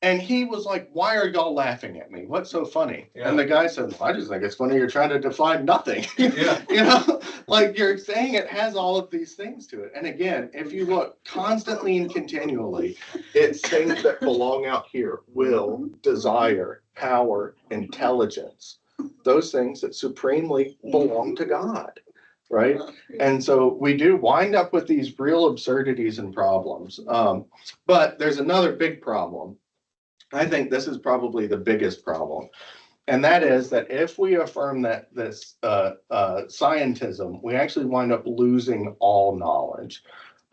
And he was like, why are y'all laughing at me? What's so funny? Yeah. And the guy said, well, I just think it's funny you're trying to define nothing. Yeah. You know, like you're saying it has all of these things to it. And again, if you look constantly and continually, it's things that belong out here: will, desire, power, intelligence, those things that supremely belong to God. Right. And so we do wind up with these real absurdities and problems. But there's another big problem. I think this is probably the biggest problem. And that is that if we affirm that this scientism, we actually wind up losing all knowledge.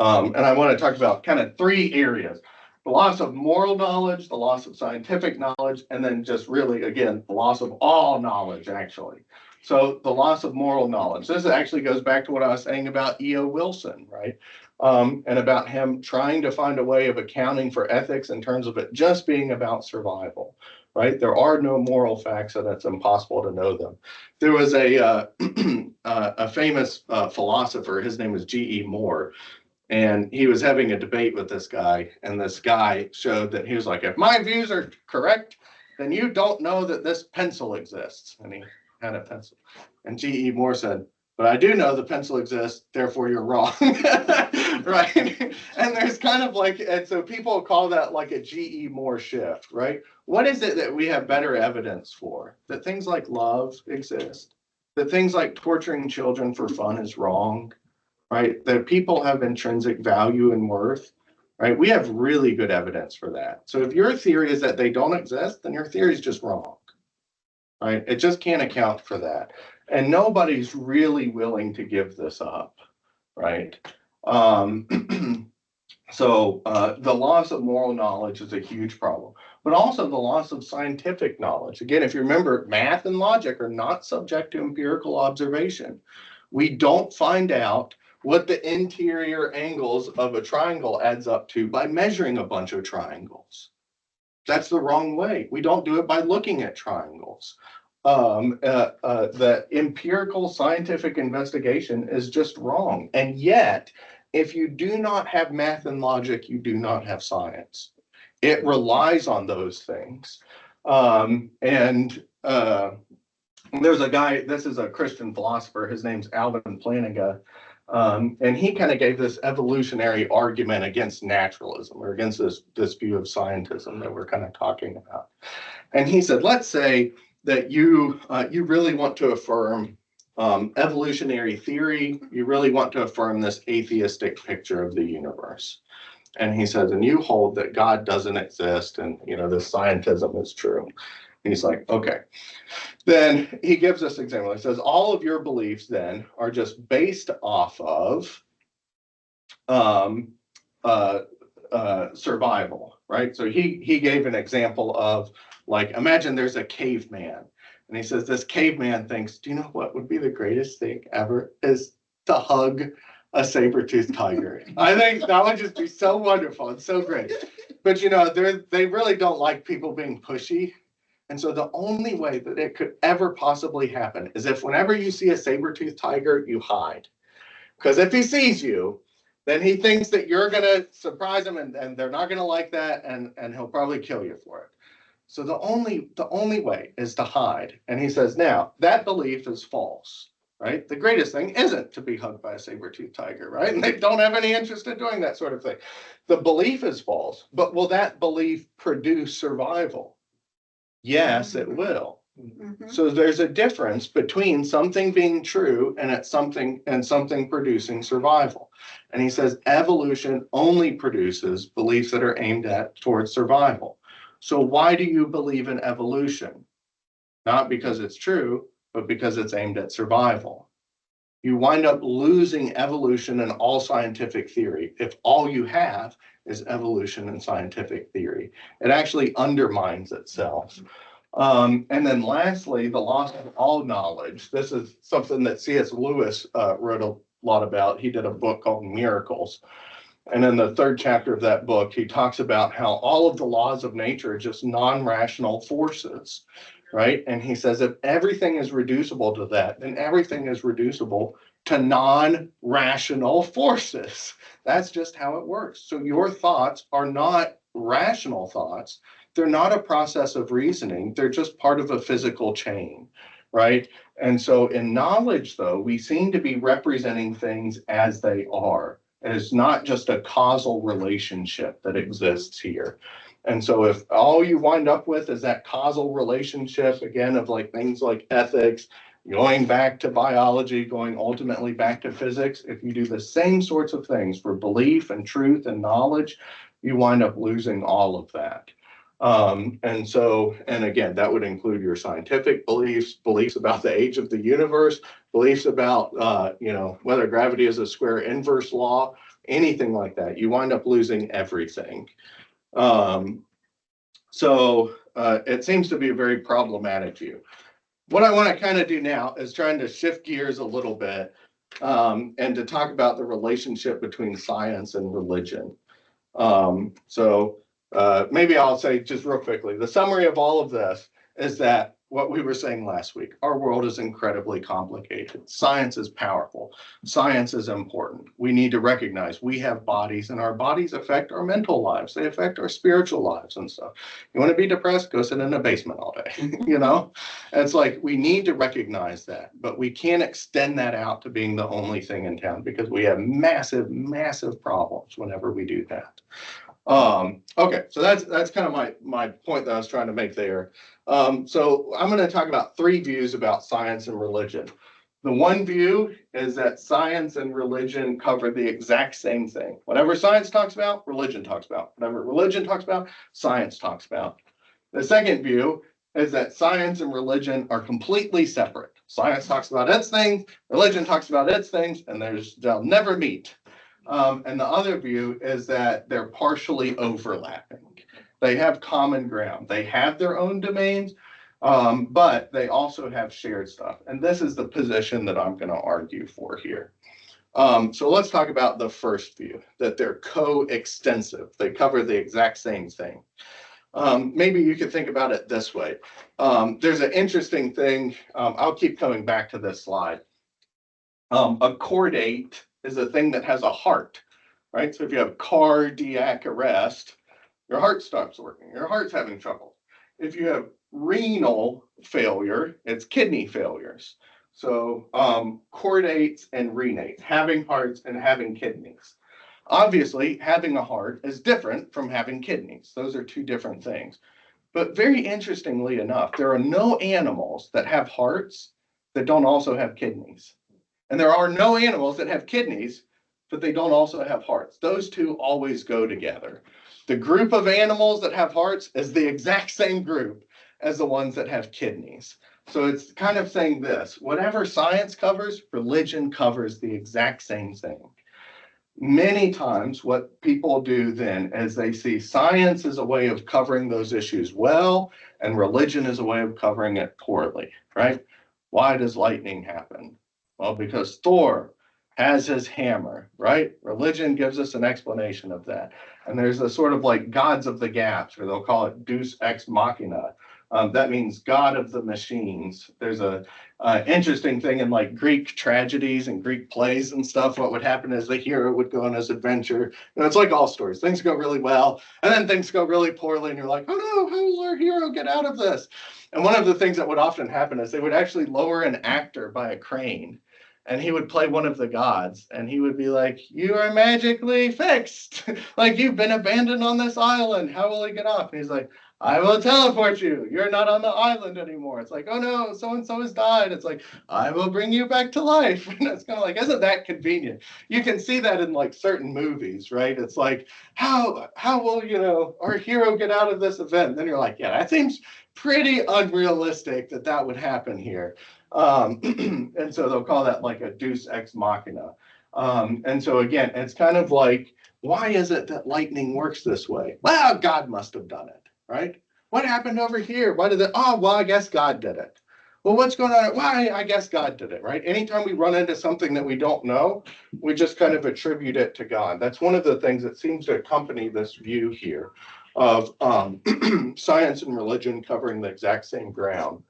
And I want to talk about kind of three areas: the loss of moral knowledge, the loss of scientific knowledge, and then just really, again, the loss of all knowledge, actually. So the loss of moral knowledge. This actually goes back to what I was saying about E.O. Wilson, right? And about him trying to find a way of accounting for ethics in terms of it just being about survival, right? There are no moral facts, and it's impossible to know them. There was a famous philosopher, his name is G.E. Moore, and he was having a debate with this guy, and this guy showed that he was like, if my views are correct, then you don't know that this pencil exists. And he had a pencil. And G.E. Moore said, but I do know the pencil exists, therefore you're wrong. Right? And there's kind of like, and so people call that like a G.E. Moore shift, right? What is it that we have better evidence for? That things like love exist, that things like torturing children for fun is wrong, right? That people have intrinsic value and worth, right? We have really good evidence for that. So if your theory is that they don't exist, then your theory is just wrong, right? It just can't account for that. And nobody's really willing to give this up, right? So the loss of moral knowledge is a huge problem, but also the loss of scientific knowledge. Again, if you remember, math and logic are not subject to empirical observation. We don't find out what the interior angles of a triangle adds up to by measuring a bunch of triangles. That's the wrong way. We don't do it by looking at triangles. The empirical scientific investigation is just wrong. And yet, if you do not have math and logic, you do not have science. It relies on those things. There's a guy, this is a Christian philosopher, his name's Alvin Plantinga. And he kind of gave this evolutionary argument against naturalism, or against this view of scientism that we're kind of talking about. And he said, let's say that you really want to affirm evolutionary theory. You really want to affirm this atheistic picture of the universe. And he says, and you hold that God doesn't exist, and this scientism is true. He's like, okay. Then he gives us an example. He says, all of your beliefs then are just based off of survival, right? So he gave an example of, like, imagine there's a caveman. And he says, this caveman thinks, do you know what would be the greatest thing ever is to hug a saber-toothed tiger. I think that would just be so wonderful and so great. But you know, they really don't like people being pushy. And so the only way that it could ever possibly happen is if whenever you see a saber-toothed tiger, you hide. Because if he sees you, then he thinks that you're gonna surprise him and they're not gonna like that and he'll probably kill you for it. So the only way is to hide. And he says, now that belief is false, right? The greatest thing isn't to be hugged by a saber-toothed tiger, right? And they don't have any interest in doing that sort of thing. The belief is false, but will that belief produce survival? Yes, it will. Mhm. So there's a difference between something being true and something producing survival. And he says evolution only produces beliefs that are aimed at towards survival. So why do you believe in evolution? Not because it's true, but because it's aimed at survival. You wind up losing evolution and all scientific theory if all you have is evolution and scientific theory. It actually undermines itself. And then lastly, the loss of all knowledge. This is something that C.S. Lewis wrote a lot about. He did a book called Miracles. And in the third chapter of that book, he talks about how all of the laws of nature are just non-rational forces, right? And he says if everything is reducible to that, then everything is reducible to non-rational forces. That's just how it works. So your thoughts are not rational thoughts. They're not a process of reasoning. They're just part of a physical chain, right? And so in knowledge, though, we seem to be representing things as they are. And it's not just a causal relationship that exists here. And so if all you wind up with is that causal relationship, again, of like things like ethics, going back to biology, going ultimately back to physics, if you do the same sorts of things for belief and truth and knowledge, you wind up losing all of that. And again, that would include your scientific beliefs about the age of the universe, beliefs about, whether gravity is a square inverse law, anything like that. You wind up losing everything. It seems to be a very problematic view. What I want to kind of do now is trying to shift gears a little bit and to talk about the relationship between science and religion. Maybe I'll say just real quickly, the summary of all of this is that what we were saying last week, our world is incredibly complicated. Science is powerful. Science is important. We need to recognize we have bodies and our bodies affect our mental lives. They affect our spiritual lives and stuff. You want to be depressed? Go sit in a basement all day, It's like we need to recognize that, but we can't extend that out to being the only thing in town because we have massive, massive problems whenever we do that. Okay, so that's kind of my point that I was trying to make there. So I'm going to talk about three views about science and religion. The one view is that science and religion cover the exact same thing. Whatever science talks about, religion talks about. Whatever religion talks about, science talks about. The second view is that science and religion are completely separate. Science talks about its things, religion talks about its things, and they'll never meet. And the other view is that they're partially overlapping. They have common ground. They have their own domains, but they also have shared stuff. And this is the position that I'm going to argue for here. So let's talk about the first view, that they're coextensive. They cover the exact same thing. Maybe you could think about it this way. There's an interesting thing. I'll keep coming back to this slide. A chordate is a thing that has a heart, right? So if you have cardiac arrest, your heart stops working. Your heart's having trouble. If you have renal failure, it's kidney failures. So chordates and renates, having hearts and having kidneys. Obviously, having a heart is different from having kidneys. Those are two different things. But very interestingly enough, there are no animals that have hearts that don't also have kidneys. And there are no animals that have kidneys, but they don't also have hearts. Those two always go together. The group of animals that have hearts is the exact same group as the ones that have kidneys. So it's kind of saying this, whatever science covers, religion covers the exact same thing. Many times what people do then is they see science as a way of covering those issues well, and religion is a way of covering it poorly, right? Why does lightning happen? Well, because Thor has his hammer, right? Religion gives us an explanation of that. And there's a sort of like gods of the gaps, or they'll call it Deus ex machina. That means God of the machines. There's a interesting thing in like Greek tragedies and Greek plays and stuff. What would happen is the hero would go on his adventure. It's like all stories. Things go really well, and then things go really poorly, and you're like, oh no, how will our hero get out of this? And one of the things that would often happen is they would actually lower an actor by a crane, and he would play one of the gods, and he would be like, you are magically fixed. Like, you've been abandoned on this island. How will he get off? And he's like, I will teleport you. You're not on the island anymore. It's like, oh no, so-and-so has died. It's like, I will bring you back to life. And it's kind of like, isn't that convenient? You can see that in like certain movies, right? It's like, how will, our hero get out of this event? And then you're like, yeah, that seems pretty unrealistic that would happen here. And so they'll call that like a Deus ex machina. And so again, it's kind of like, why is it that lightning works this way? Well, God must have done it, right? What happened over here? Why did it? Oh, well, I guess God did it. Well, what's going on? Why? I guess God did it, right? Anytime we run into something that we don't know, we just kind of attribute it to God. That's one of the things that seems to accompany this view here of science and religion covering the exact same ground.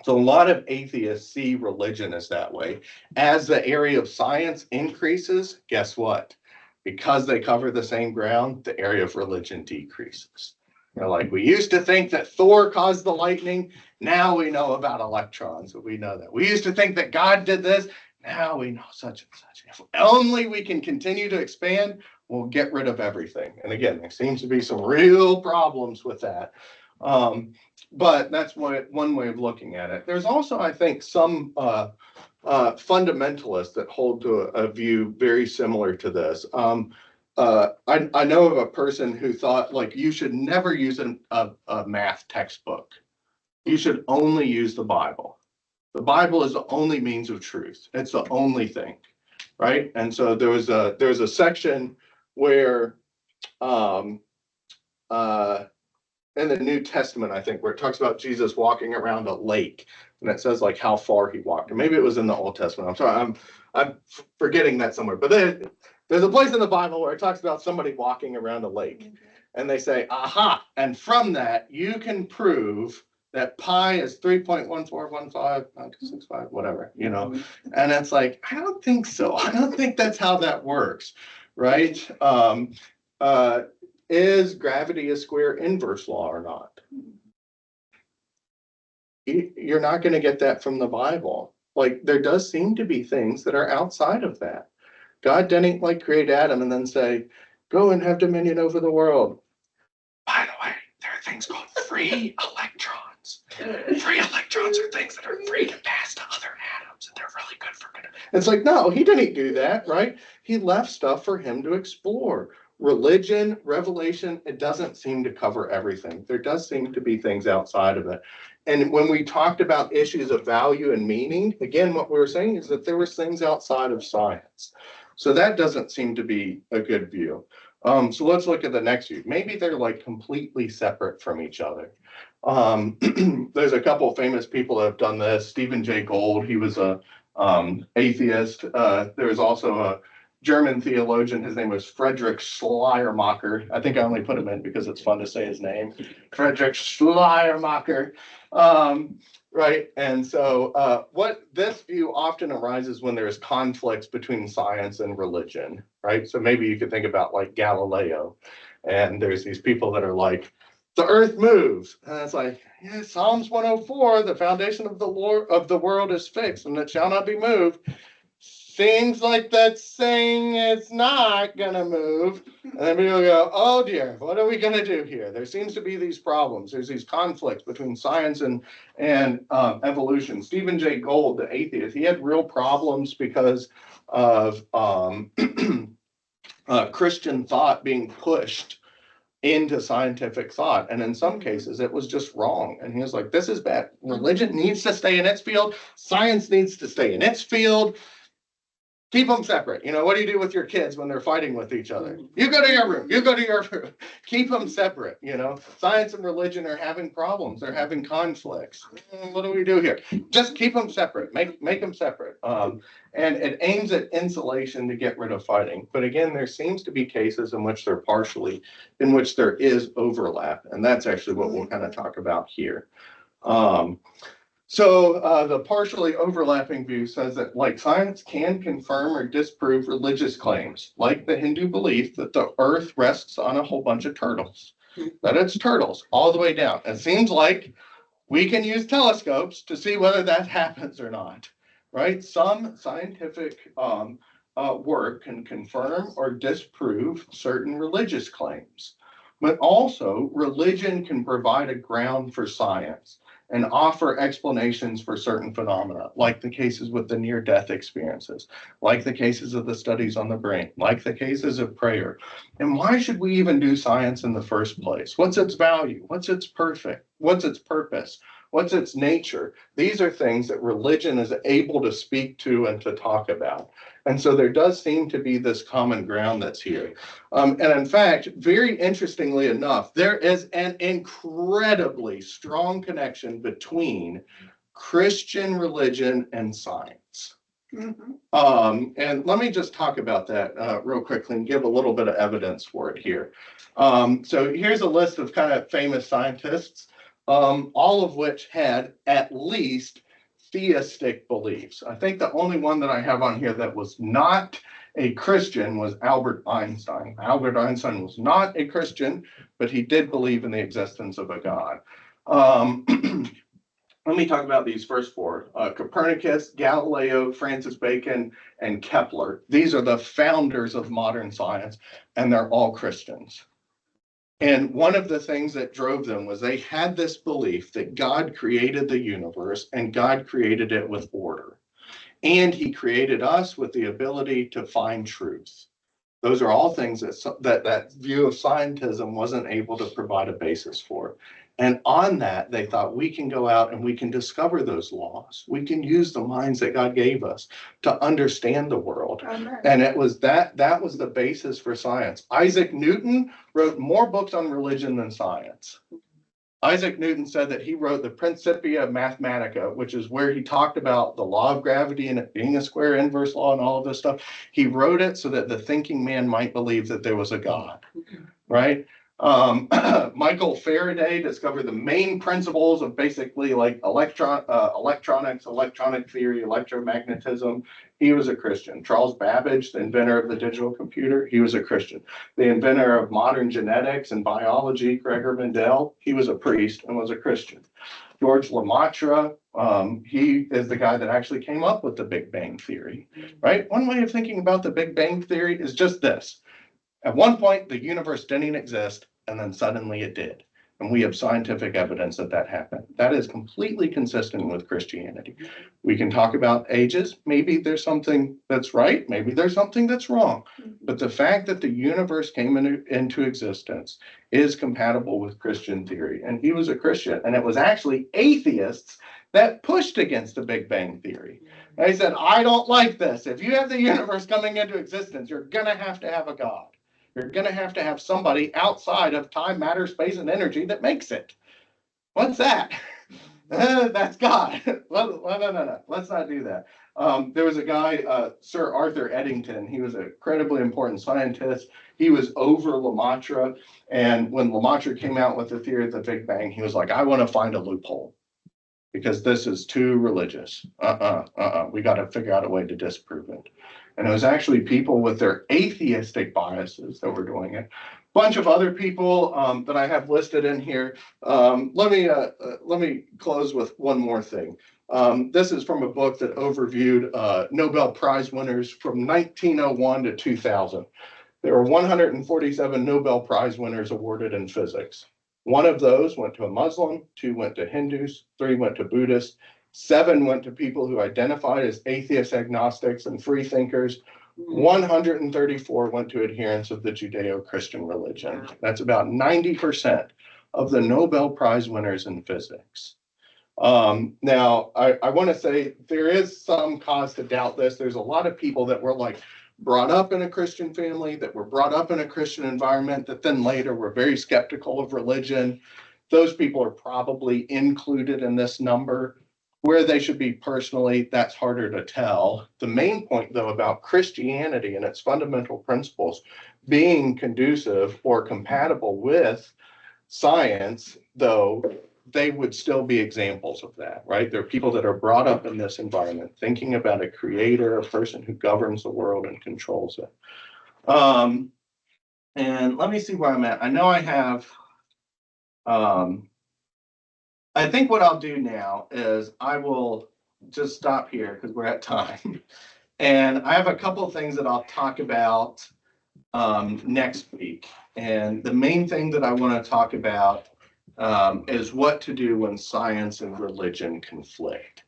So a lot of atheists see religion as that way. As the area of science increases, guess what? Because they cover the same ground, the area of religion decreases. Like, we used to think that Thor caused the lightning. Now we know about electrons. We know that. We used to think that God did this. Now we know such and such. If only we can continue to expand, we'll get rid of everything. And again, there seems to be some real problems with that. But that's one way of looking at it. There's also, I think, some fundamentalists that hold to a view very similar to this. I know of a person who thought, like, you should never use a math textbook. You should only use the Bible. The Bible is the only means of truth. It's the only thing, right? And so there was a section where in the New Testament, I think, where it talks about Jesus walking around a lake, and it says like how far he walked, or maybe it was in the Old Testament. I'm sorry, I'm forgetting that somewhere. But there's a place in the Bible where it talks about somebody walking around a lake, and they say, aha, and from that you can prove that pi is 3.1415, whatever, and it's like, I don't think so. I don't think that's how that works, right? Is gravity a square inverse law or not? You're not going to get that from the Bible. Like, there does seem to be things that are outside of that. God didn't like create Adam and then say, go and have dominion over the world. By the way, there are things called free electrons. Free electrons are things that are free to pass to other atoms, and they're really good for good. It's like, no, he didn't do that, right? He left stuff for him to explore. Religion, revelation, it doesn't seem to cover everything. There does seem to be things outside of it. And when we talked about issues of value and meaning, again, what we were saying is that there were things outside of science. So that doesn't seem to be a good view. So let's look at the next view. Maybe they're like completely separate from each other. There's a couple of famous people that have done this. Stephen Jay Gould, he was a atheist. There was also a German theologian. His name was Friedrich Schleiermacher. I think I only put him in because it's fun to say his name. Friedrich Schleiermacher. Right. And so what this view often arises when there's conflicts between science and religion, right? So maybe you could think about like Galileo, and there's these people that are like, the earth moves. And it's like, yeah, Psalms 104, the foundation of the world is fixed and it shall not be moved. Seems like that's saying it's not gonna move. And then people go, oh dear, what are we gonna do here? There seems to be these problems. There's these conflicts between science and evolution. Stephen Jay Gould, the atheist, he had real problems because of Christian thought being pushed into scientific thought. And in some cases, it was just wrong. And he was like, this is bad. Religion needs to stay in its field. Science needs to stay in its field. Keep them separate. You know, what do you do with your kids when they're fighting with each other? You go to your room, you go to your room. Keep them separate, you know? Science and religion are having problems, they're having conflicts. What do we do here? Just keep them separate, make them separate. And it aims at insulation to get rid of fighting. But again, there seems to be cases in which in which there is overlap. And that's actually what we'll kind of talk about here. So the partially overlapping view says that like science can confirm or disprove religious claims, like the Hindu belief that the earth rests on a whole bunch of turtles, that it's turtles all the way down. It seems like we can use telescopes to see whether that happens or not, right? Some scientific work can confirm or disprove certain religious claims, but also religion can provide a ground for science and offer explanations for certain phenomena, like the cases with the near-death experiences, like the cases of the studies on the brain, like the cases of prayer. And why should we even do science in the first place? What's its value? What's its purpose? What's its nature? These are things that religion is able to speak to and to talk about. And so there does seem to be this common ground that's here. And in fact, very interestingly enough, there is an incredibly strong connection between Christian religion and science. And let me just talk about that real quickly and give a little bit of evidence for it here. So here's a list of kind of famous scientists, all of which had at least theistic beliefs. I think the only one that I have on here that was not a Christian was Albert Einstein. Albert Einstein was not a Christian, but he did believe in the existence of a God. Let me talk about these first four. Copernicus, Galileo, Francis Bacon, and Kepler. These are the founders of modern science, and they're all Christians. And one of the things that drove them was they had this belief that God created the universe and God created it with order. And he created us with the ability to find truth. Those are all things that view of scientism wasn't able to provide a basis for. And on that, they thought we can go out and we can discover those laws. We can use the minds that God gave us to understand the world. Amen. And it was that was the basis for science. Isaac Newton wrote more books on religion than science. Isaac Newton said that he wrote the Principia Mathematica, which is where he talked about the law of gravity and it being a square inverse law and all of this stuff. He wrote it so that the thinking man might believe that there was a God, right? Michael Faraday discovered the main principles of basically like electronics, electronic theory, electromagnetism. He was a Christian. Charles Babbage, the inventor of the digital computer, he was a Christian. The inventor of modern genetics and biology, Gregor Mendel, he was a priest and was a Christian. George Lemaitre, he is the guy that actually came up with the Big Bang Theory, right? One way of thinking about the Big Bang Theory is just this. At one point, the universe didn't exist, and then suddenly it did. And we have scientific evidence that that happened. That is completely consistent with Christianity. We can talk about ages. Maybe there's something that's right. Maybe there's something that's wrong. But the fact that the universe came into existence is compatible with Christian theory. And he was a Christian. And it was actually atheists that pushed against the Big Bang Theory. They said, I don't like this. If you have the universe coming into existence, you're going to have a God. You're going to have somebody outside of time, matter, space, and energy that makes it. What's that? That's God. No. Let's not do that. There was a guy, Sir Arthur Eddington. He was an incredibly important scientist. He was over Lemaitre. And when Lemaitre came out with the theory of the Big Bang, he was like, I want to find a loophole because this is too religious. We got to figure out a way to disprove it. And it was actually people with their atheistic biases that were doing it. Bunch of other people that I have listed in here. Let me close with one more thing. This is from a book that overviewed Nobel Prize winners from 1901 to 2000. There were 147 Nobel Prize winners awarded in physics. One of those went to a Muslim, 2 went to Hindus, 3 went to Buddhists, 7 went to people who identified as atheists, agnostics, and free thinkers. 134 went to adherents of the Judeo-Christian religion. That's about 90% of the Nobel Prize winners in physics. Now, I want to say there is some cause to doubt this. There's a lot of people that were like brought up in a Christian family, that were brought up in a Christian environment, that then later were very skeptical of religion. Those people are probably included in this number. Where they should be personally, that's harder to tell. The main point, though, about Christianity and its fundamental principles being conducive or compatible with science, though, they would still be examples of that, right? There are people that are brought up in this environment, thinking about a creator, a person who governs the world and controls it. And let me see where I'm at. I know I have, I think what I'll do now is I will just stop here because we're at time. And I have a couple of things that I'll talk about next week. And the main thing that I want to talk about is what to do when science and religion conflict.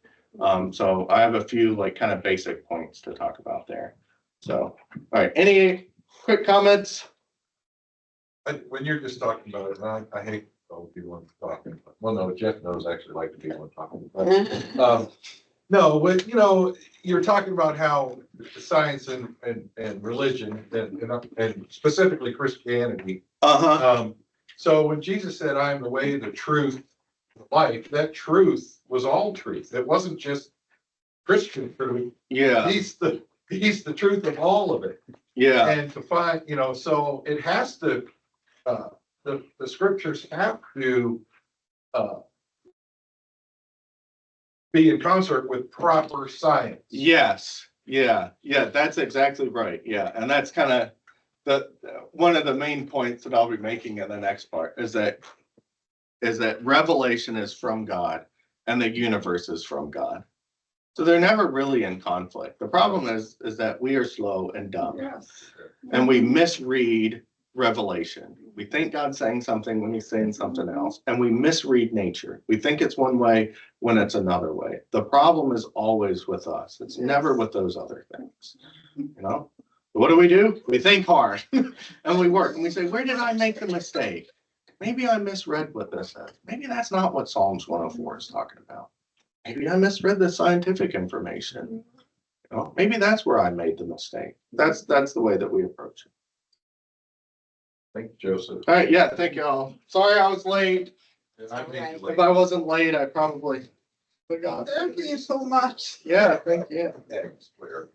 So I have a few like kind of basic points to talk about there. So, all right, any quick comments? When you're just talking about it, and I hate all people talking, well, no, Jeff knows I actually like to be one talking. But, no, but you know, you're talking about how science and religion and specifically Christianity. So when Jesus said, I am the way, the truth, the life, that truth was all truth. It wasn't just Christian truth. Yeah, He's the truth of all of it. yeah, And to find, you know, so it has to, the scriptures have to, be in concert with proper science. yes, yeah, that's exactly right. Yeah, and that's kind of one of the main points that I'll be making in the next part is that revelation is from God and the universe is from God. So they're never really in conflict. The problem is that we are slow and dumb. Yes. And we misread revelation. We think God's saying something when he's saying something else, and we misread nature. We think it's one way when it's another way. The problem is always with us. It's never with those other things. You know, what do? We think hard and we work and we say, where did I make the mistake? Maybe I misread what this says. Maybe that's not what Psalms 104 is talking about. Maybe I misread the scientific information. You know, maybe that's where I made the mistake. That's the way that we approach it. Thank you, Joseph. All right, yeah, thank y'all. Sorry I was late. I made you If late. I wasn't late, I probably forgot. Thank you so much. Yeah, thank you. Yeah, it's clear.